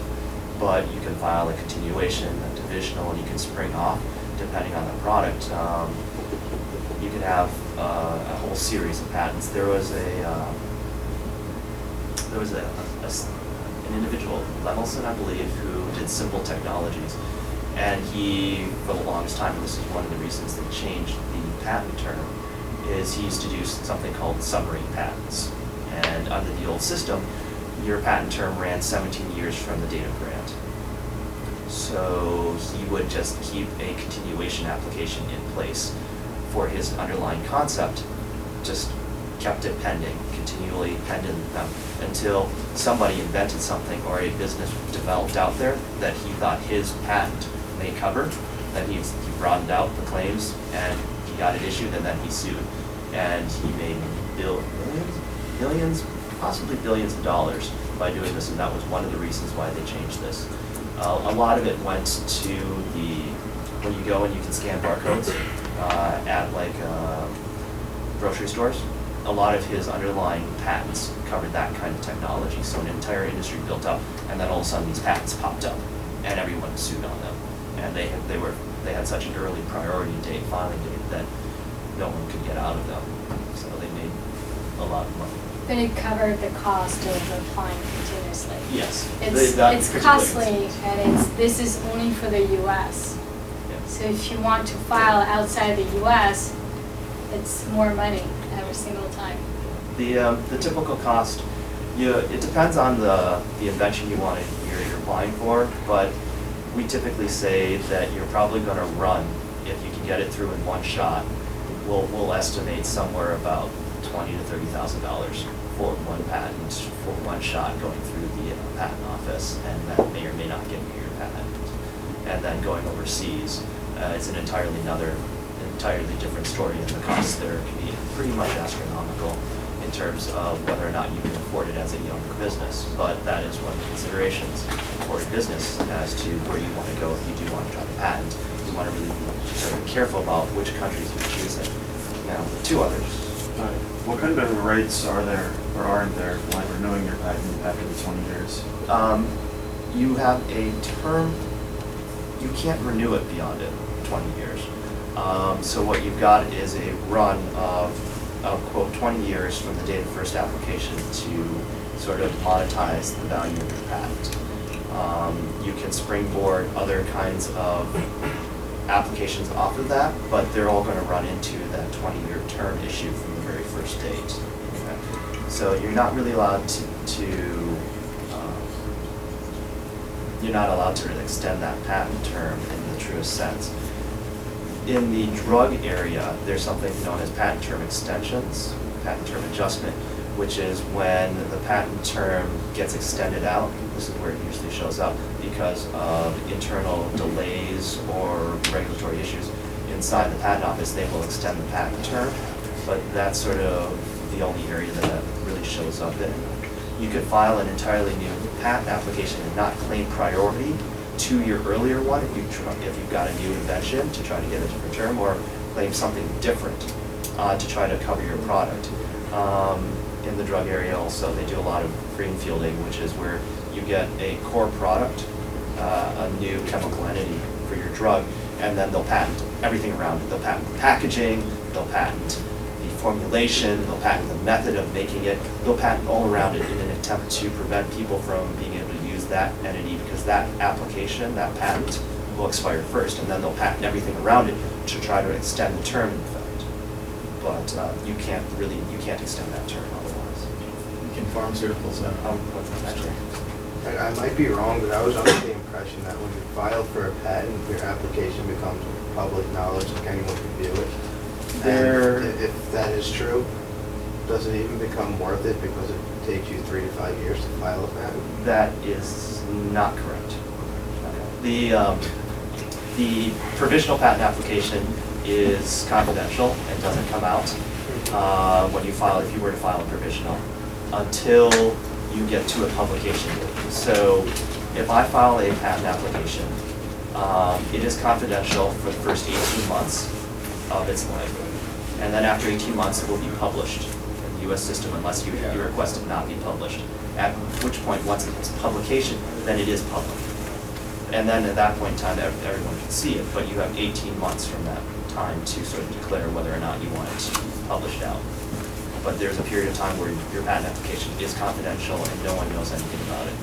But you can file a continuation, a divisional, and you can spring off depending on the product. You can have a whole series of patents. There was an individual, Lemelson, I believe, who did simple technologies, and he, for the longest time, and this is one of the reasons they changed the patent term, is he used to do something called submarine patents, and under the old system, your patent term ran 17 years from the date of grant. So he would just keep a continuation application in place for his underlying concept, just kept it pending, continually pending them until somebody invented something or a business developed out there that he thought his patent may cover. Then he broadened out the claims and he got it issued, and then he sued. And he made millions, possibly billions of dollars by doing this, and that was one of the reasons why they changed this. A lot of it went to when you go and you can scan barcodes at like grocery stores. A lot of his underlying patents covered that kind of technology, so an entire industry built up, and then all of a sudden these patents popped up. and everyone sued on them. And they had such an early priority date, filing date, that no one could get out of them. So they made a lot of money. But it covered the cost of applying continuously. Yes. It's costly, and this is only for the US. Yeah. So if you want to file outside the US, it's more money every single time. The typical cost, it depends on the invention you're applying for, but we typically say that you're probably going to run, if you can get it through in one shot, we'll estimate somewhere about $20,000 to $30,000 for one patent, for one shot going through the patent office, and that may or may not get you your patent. And then going overseas, it's an entirely different story, and the costs there can be pretty much astronomical in terms of whether or not you can afford it as a younger business. But that is one of the considerations for a business as to where you want to go if you do want to try to patent. You want to really be sort of careful about which countries you're choosing. Now, two others. What kind of rights are there or aren't there by renewing your patent after the 20 years? You have a term, you can't renew it beyond it, 20 years. So what you've got is a run of quote 20 years from the date of first application to sort of monetize the value of your patent. You can springboard other kinds of applications off of that, but they're all going to run into that 20-year term issue from the very first date. Okay? So you're not really allowed you're not allowed to really extend that patent term in the truest sense. In the drug area, there's something known as patent term extensions, patent term adjustment, which is when the patent term gets extended out. This is where it usually shows up because of internal delays or regulatory issues inside the patent office. They will extend the patent term, but that's sort of the only area that really shows up in. You could file an entirely new patent application and not claim priority to your earlier one if you've got a new invention to try to get a different term, or claim something different to try to cover your product. In the drug area also, they do a lot of greenfielding, which is where you get a core product, a new chemical entity for your drug, and then they'll patent everything around it. They'll patent the packaging, they'll patent the formulation, they'll patent the method of making it, they'll patent all around it in an attempt to prevent people from being able to use that entity, because that application, that patent, will expire first, and then they'll patent everything around it to try to extend the term, in fact. But you can't extend that term otherwise. Can pharmaceuticals, Actually, I might be wrong, but I was under the impression that when you file for a patent, your application becomes public knowledge, like anyone can view it. And if that is true, does it even become worth it because it takes you 3 to 5 years to file a patent? that is not correct. The provisional patent application is confidential and doesn't come out when you file, if you were to file a provisional, until you get to a publication date. So if I file a patent application, it is confidential for the first 18 months of its life. And then after 18 months, it will be published in the US system unless you request it not be published. At which point, once it's publication, then it is public. And then at that point in time, everyone can see it, but you have 18 months from that time to sort of declare whether or not you want it published out. But there's a period of time where your patent application is confidential and no one knows anything about it.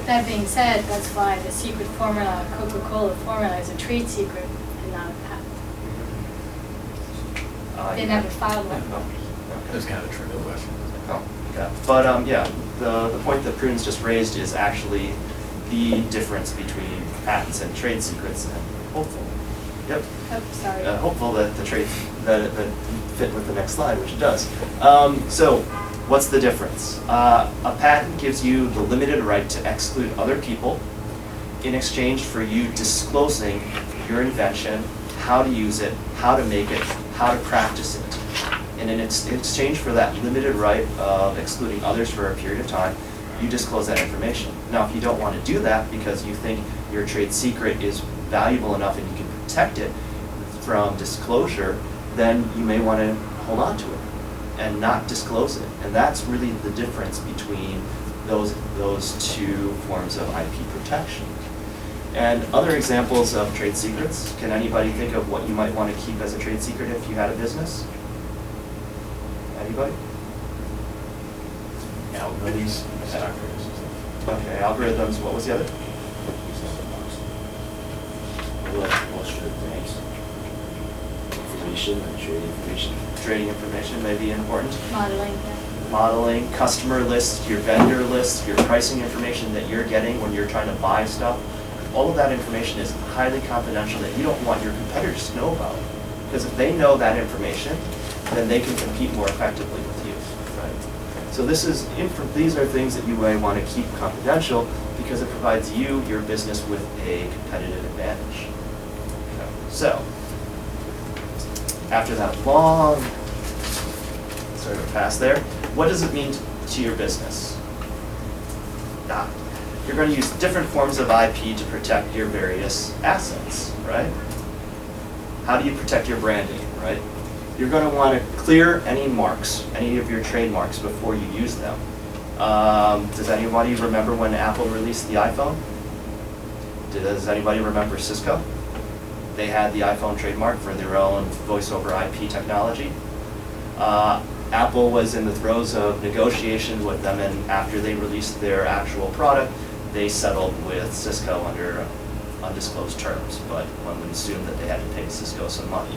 That being said, that's why the secret formula, Coca-Cola formula, is a trade secret and not a patent. They never filed one. That's kind of a trivial question. Oh, okay. But yeah, the point that Prudence just raised is actually the difference between patents and trade secrets, and hopeful. Yep. Oh, sorry. Hopeful that the trade that fit with the next slide, which it does. So, what's the difference? A patent gives you the limited right to exclude other people in exchange for you disclosing your invention, how to use it, how to make it, how to practice it. And in exchange for that limited right of excluding others for a period of time, you disclose that information. Now, if you don't want to do that because you think your trade secret is valuable enough and you can protect it from disclosure, then you may want to hold on to it and not disclose it. And that's really the difference between those two forms of IP protection. And other examples of trade secrets, can anybody think of what you might want to keep as a trade secret if you had a business? Anybody? Alumnus, Okay, algorithms, what was the other? Wall Street banks. Information and trade information. Trading information may be important. Modeling, yeah. Modeling, customer lists, your vendor lists, your pricing information that you're getting when you're trying to buy stuff. All of that information is highly confidential that you don't want your competitors to know about. Because if they know that information, then they can compete more effectively with you. Right? So these are things that you may want to keep confidential because it provides you, your business, with a competitive advantage. Okay. So, after that long sort of pass there, what does it mean to your business? You're going to use different forms of IP to protect your various assets, right? How do you protect your branding, right? You're going to want to clear any marks, any of your trademarks before you use them. Does anybody remember when Apple released the iPhone? Does anybody remember Cisco? They had the iPhone trademark for their own voice over IP technology. Apple was in the throes of negotiations with them, and after they released their actual product, they settled with Cisco under undisclosed terms, but one would assume that they had to pay Cisco some money.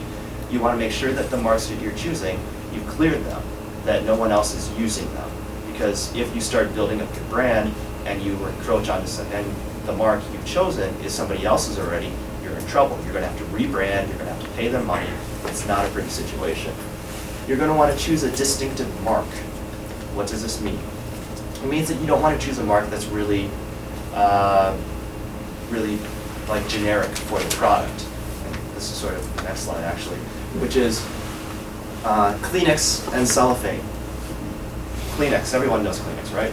You want to make sure that the marks that you're choosing, you've cleared them, that no one else is using them. Because if you start building up your brand and you encroach onto some, and the mark you've chosen is somebody else's already, you're in trouble. You're going to have to rebrand, you're going to have to pay them money. It's not a pretty situation. You're going to want to choose a distinctive mark. What does this mean? It means that you don't want to choose a mark that's really like generic for the product. And this is sort of the next slide actually, which is Kleenex and cellophane. Kleenex, everyone knows Kleenex, right?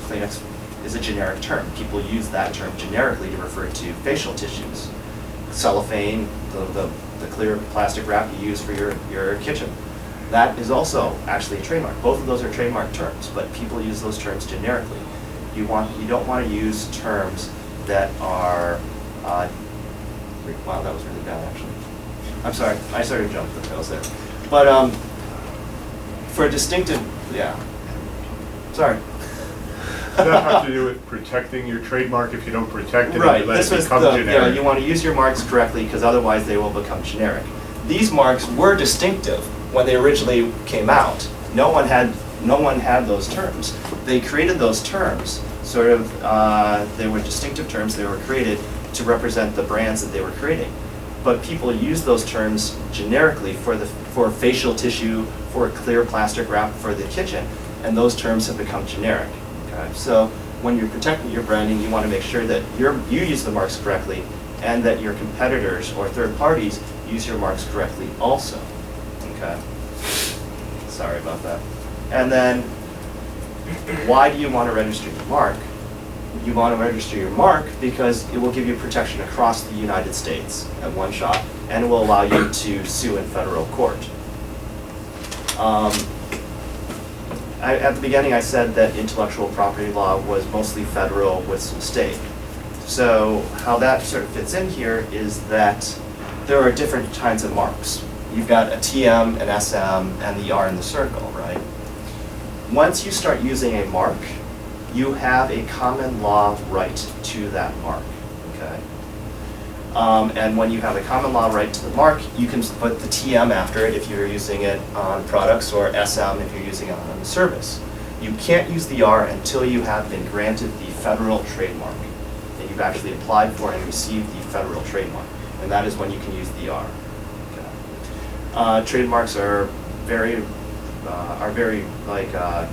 Kleenex is a generic term. People use that term generically to refer to facial tissues. Cellophane, the clear plastic wrap you use for your kitchen. That is also actually a trademark. Both of those are trademark terms, but people use those terms generically. You don't want to use terms that are, wow, that was really bad actually. I'm sorry, I sort of jumped the rails there. But for a distinctive, yeah, sorry. Does that have to do with protecting your trademark if you don't protect it? Right, And let this it was become the, generic? you want to use your marks correctly because otherwise they will become generic. These marks were distinctive when they originally came out. No one had those terms. They created those terms, sort of, they were distinctive terms, they were created to represent the brands that they were creating. But people use those terms generically for facial tissue, for clear plastic wrap for the kitchen, and those terms have become generic. Okay? So when you're protecting your branding, you want to make sure that you use the marks correctly, and that your competitors or third parties use your marks correctly also. Okay? Sorry about that. And then, why do you want to register your mark? You want to register your mark because it will give you protection across the United States at one shot, and it will allow you to sue in federal court. At the beginning I said that intellectual property law was mostly federal with some state. So how that sort of fits in here is that there are different kinds of marks. You've got a TM, an SM, and the R in the circle, right? Once you start using a mark, you have a common law right to that mark, okay? And when you have a common law right to the mark, you can put the TM after it if you're using it on products, or SM if you're using it on a service. You can't use the R until you have been granted the federal trademark, that you've actually applied for and received the federal trademark, and that is when you can use the R. Okay. Trademarks are very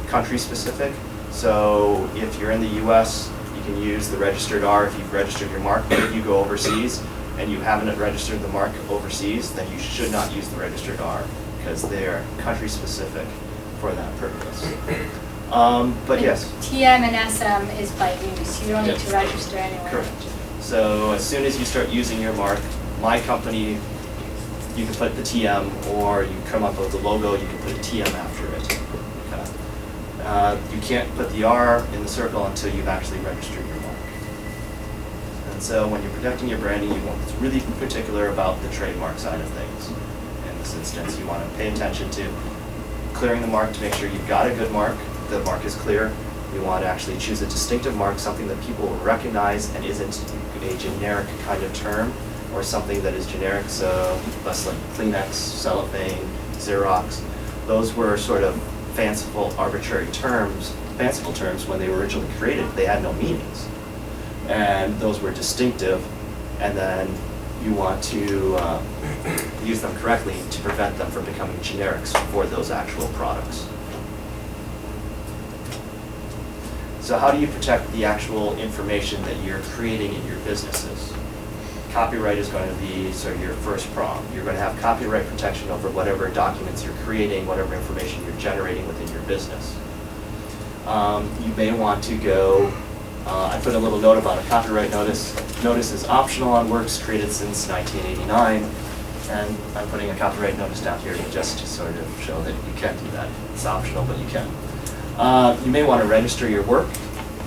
country specific. So if you're in the US, you can use the registered R if you've registered your mark. But if you go overseas and you haven't registered the mark overseas, then you should not use the registered R because they are country specific for that purpose. But yes. TM and SM is by use. You don't need to register anywhere. Correct. So as soon as you start using your mark, my company, you can put the TM, or you come up with the logo, you can put a TM after it. Okay. You can't put the R in the circle until you've actually registered your mark. And so when you're protecting your branding, you want to be really particular about the trademark side of things. In this instance, you want to pay attention to clearing the mark to make sure you've got a good mark, the mark is clear. You want to actually choose a distinctive mark, something that people will recognize and isn't a generic kind of term, or something that is generic, so less like Kleenex, cellophane, Xerox. Those were sort of fanciful, arbitrary terms, fanciful terms when they were originally created. They had no meanings. And those were distinctive, and then you want to use them correctly to prevent them from becoming generics for those actual products. So how do you protect the actual information that you're creating in your businesses? Copyright is going to be sort of your first prong. You're going to have copyright protection over whatever documents you're creating, whatever information you're generating within your business. You may want to go, I put a little note about a copyright notice. Notice is optional on works created since 1989, and I'm putting a copyright notice down here just to sort of show that you can do that. It's optional, but you can. You may want to register your work.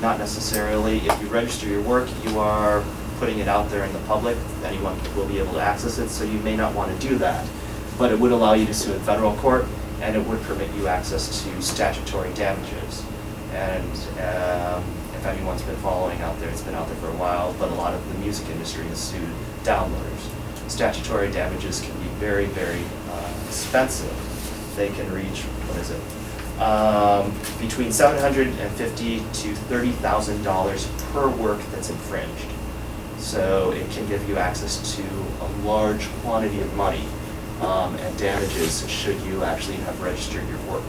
Not necessarily. If you register your work, you are putting it out there in the public. Anyone will be able to access it, so you may not want to do that. But it would allow you to sue in federal court, and it would permit you access to statutory damages. And if anyone's been following out there, it's been out there for a while, but a lot of the music industry has sued downloaders. Statutory damages can be very, very expensive. They can reach, what is it? Between $750 to $30,000 per work that's infringed. So it can give you access to a large quantity of money and damages should you actually have registered your work.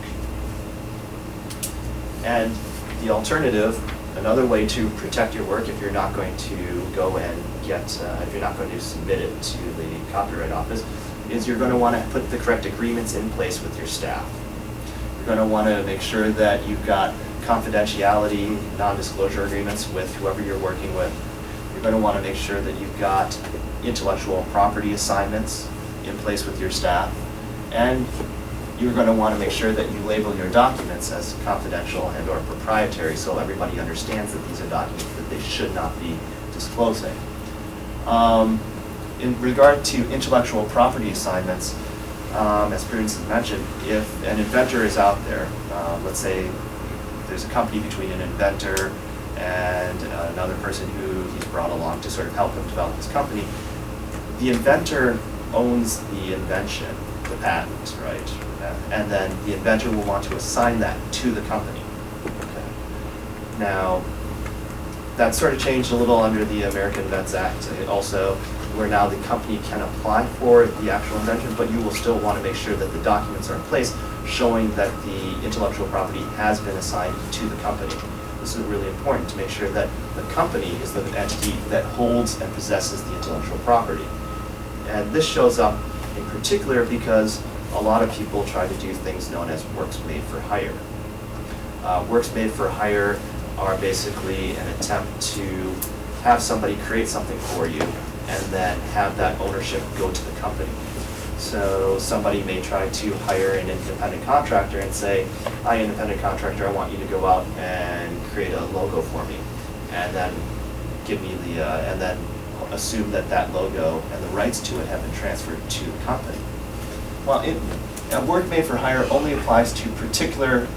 And the alternative, another way to protect your work if you're not going to go and get, if you're not going to submit it to the Copyright Office, is you're going to want to put the correct agreements in place with your staff. You're going to want to make sure that you've got confidentiality, non-disclosure agreements with whoever you're working with. You're going to want to make sure that you've got intellectual property assignments in place with your staff. And you're going to want to make sure that you label your documents as confidential and or proprietary so everybody understands that these are documents that they should not be disclosing. In regard to intellectual property assignments, as Prudence has mentioned, if an inventor is out there, let's say there's a company between an inventor and another person who he's brought along to sort of help him develop his company, the inventor owns the invention, the patent, right? And then the inventor will want to assign that to the company. Okay. Now, that sort of changed a little under the American Invents Act also, where now the company can apply for the actual invention, but you will still want to make sure that the documents are in place showing that the intellectual property has been assigned to the company. This is really important to make sure that the company is the entity that holds and possesses the intellectual property. And this shows up in particular because a lot of people try to do things known as works made for hire. Works made for hire are basically an attempt to have somebody create something for you and then have that ownership go to the company. So somebody may try to hire an independent contractor and say, hi, independent contractor, I want you to go out and create a logo for me. And then give me the, and then assume that that logo and the rights to it have been transferred to the company. Well, a work made for hire only applies to particular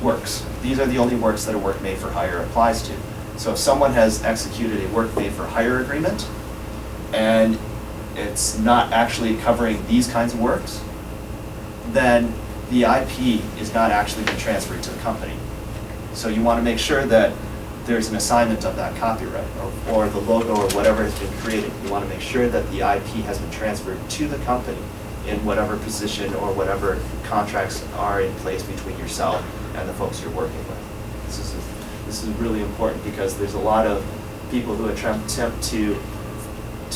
works. These are the only works that a work made for hire applies to. So if someone has executed a work made for hire agreement and it's not actually covering these kinds of works, then the IP is not actually been transferred to the company. So you want to make sure that there's an assignment of that copyright or the logo or whatever has been created. You want to make sure that the IP has been transferred to the company in whatever position or whatever contracts are in place between yourself and the folks you're working with. This is really important because there's a lot of people who attempt to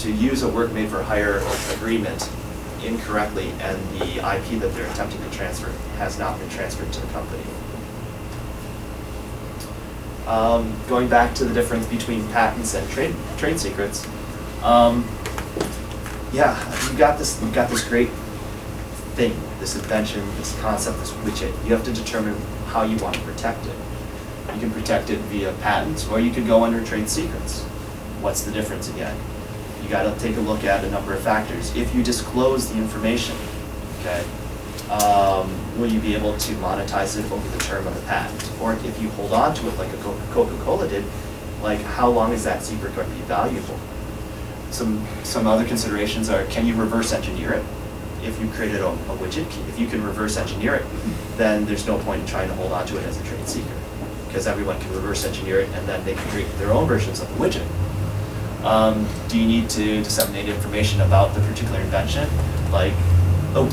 use a work made for hire agreement incorrectly, and the IP that they're attempting to transfer has not been transferred to the company. Going back to the difference between patents and trade secrets, yeah, you've got this great thing, this invention, this concept, this widget. You have to determine how you want to protect it. You can protect it via patents, or you can go under trade secrets. What's the difference again? You gotta take a look at a number of factors. If you disclose the information, okay, will you be able to monetize it over the term of the patent? Or if you hold on to it like a Coca-Cola did, like how long is that secret going to be valuable? Some other considerations are, can you reverse engineer it? If you created a widget, if you can reverse engineer it, then there's no point in trying to hold on to it as a trade secret, because everyone can reverse engineer it and then they can create their own versions of the widget. Do you need to disseminate information about the particular invention? Like, oh,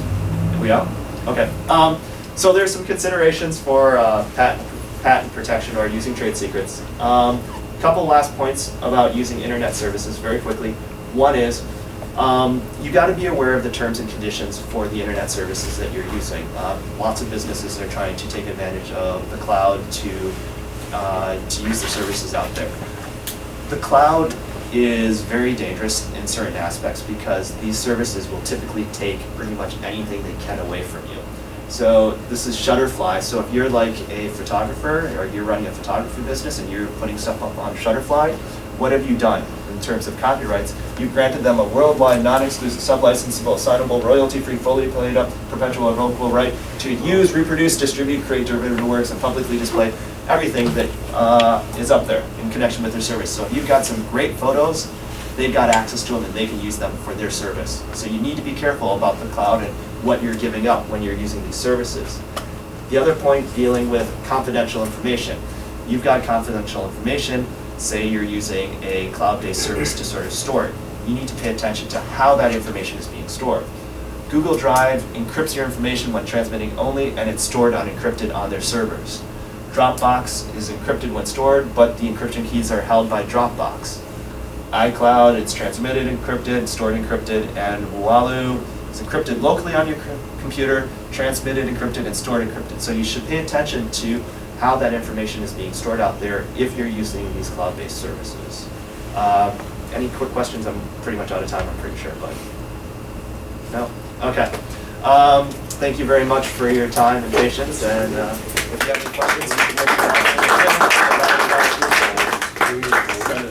are we out? Okay. So there's some considerations for patent protection or using trade secrets. Couple last points about using internet services very quickly. One is, you got to be aware of the terms and conditions for the internet services that you're using. Lots of businesses are trying to take advantage of the cloud to use the services out there. The cloud is very dangerous in certain aspects because these services will typically take pretty much anything they can away from you. So this is Shutterfly. So if you're like a photographer or you're running a photography business and you're putting stuff up on Shutterfly, what have you done in terms of copyrights? You've granted them a worldwide, non-exclusive, sub-licensable, assignable, royalty-free, fully played up, perpetual, and revocable right to use, reproduce, distribute, create derivative works, and publicly display everything that is up there in connection with their service. So if you've got some great photos, they've got access to them and they can use them for their service. So you need to be careful about the cloud and what you're giving up when you're using these services. The other point dealing with confidential information. You've got confidential information, say you're using a cloud-based service to sort of store it. You need to pay attention to how that information is being stored. Google Drive encrypts your information when transmitting only, and it's stored unencrypted on their servers. Dropbox is encrypted when stored, but the encryption keys are held by Dropbox. iCloud, it's transmitted encrypted, stored encrypted, and Waloo is encrypted locally on your computer, transmitted encrypted, and stored encrypted. So you should pay attention to how that information is being stored out there if you're using these cloud-based services. Any quick questions? I'm pretty much out of time, I'm pretty sure, but no? Okay. Thank you very much for your time and patience, and if you have any questions, you can make your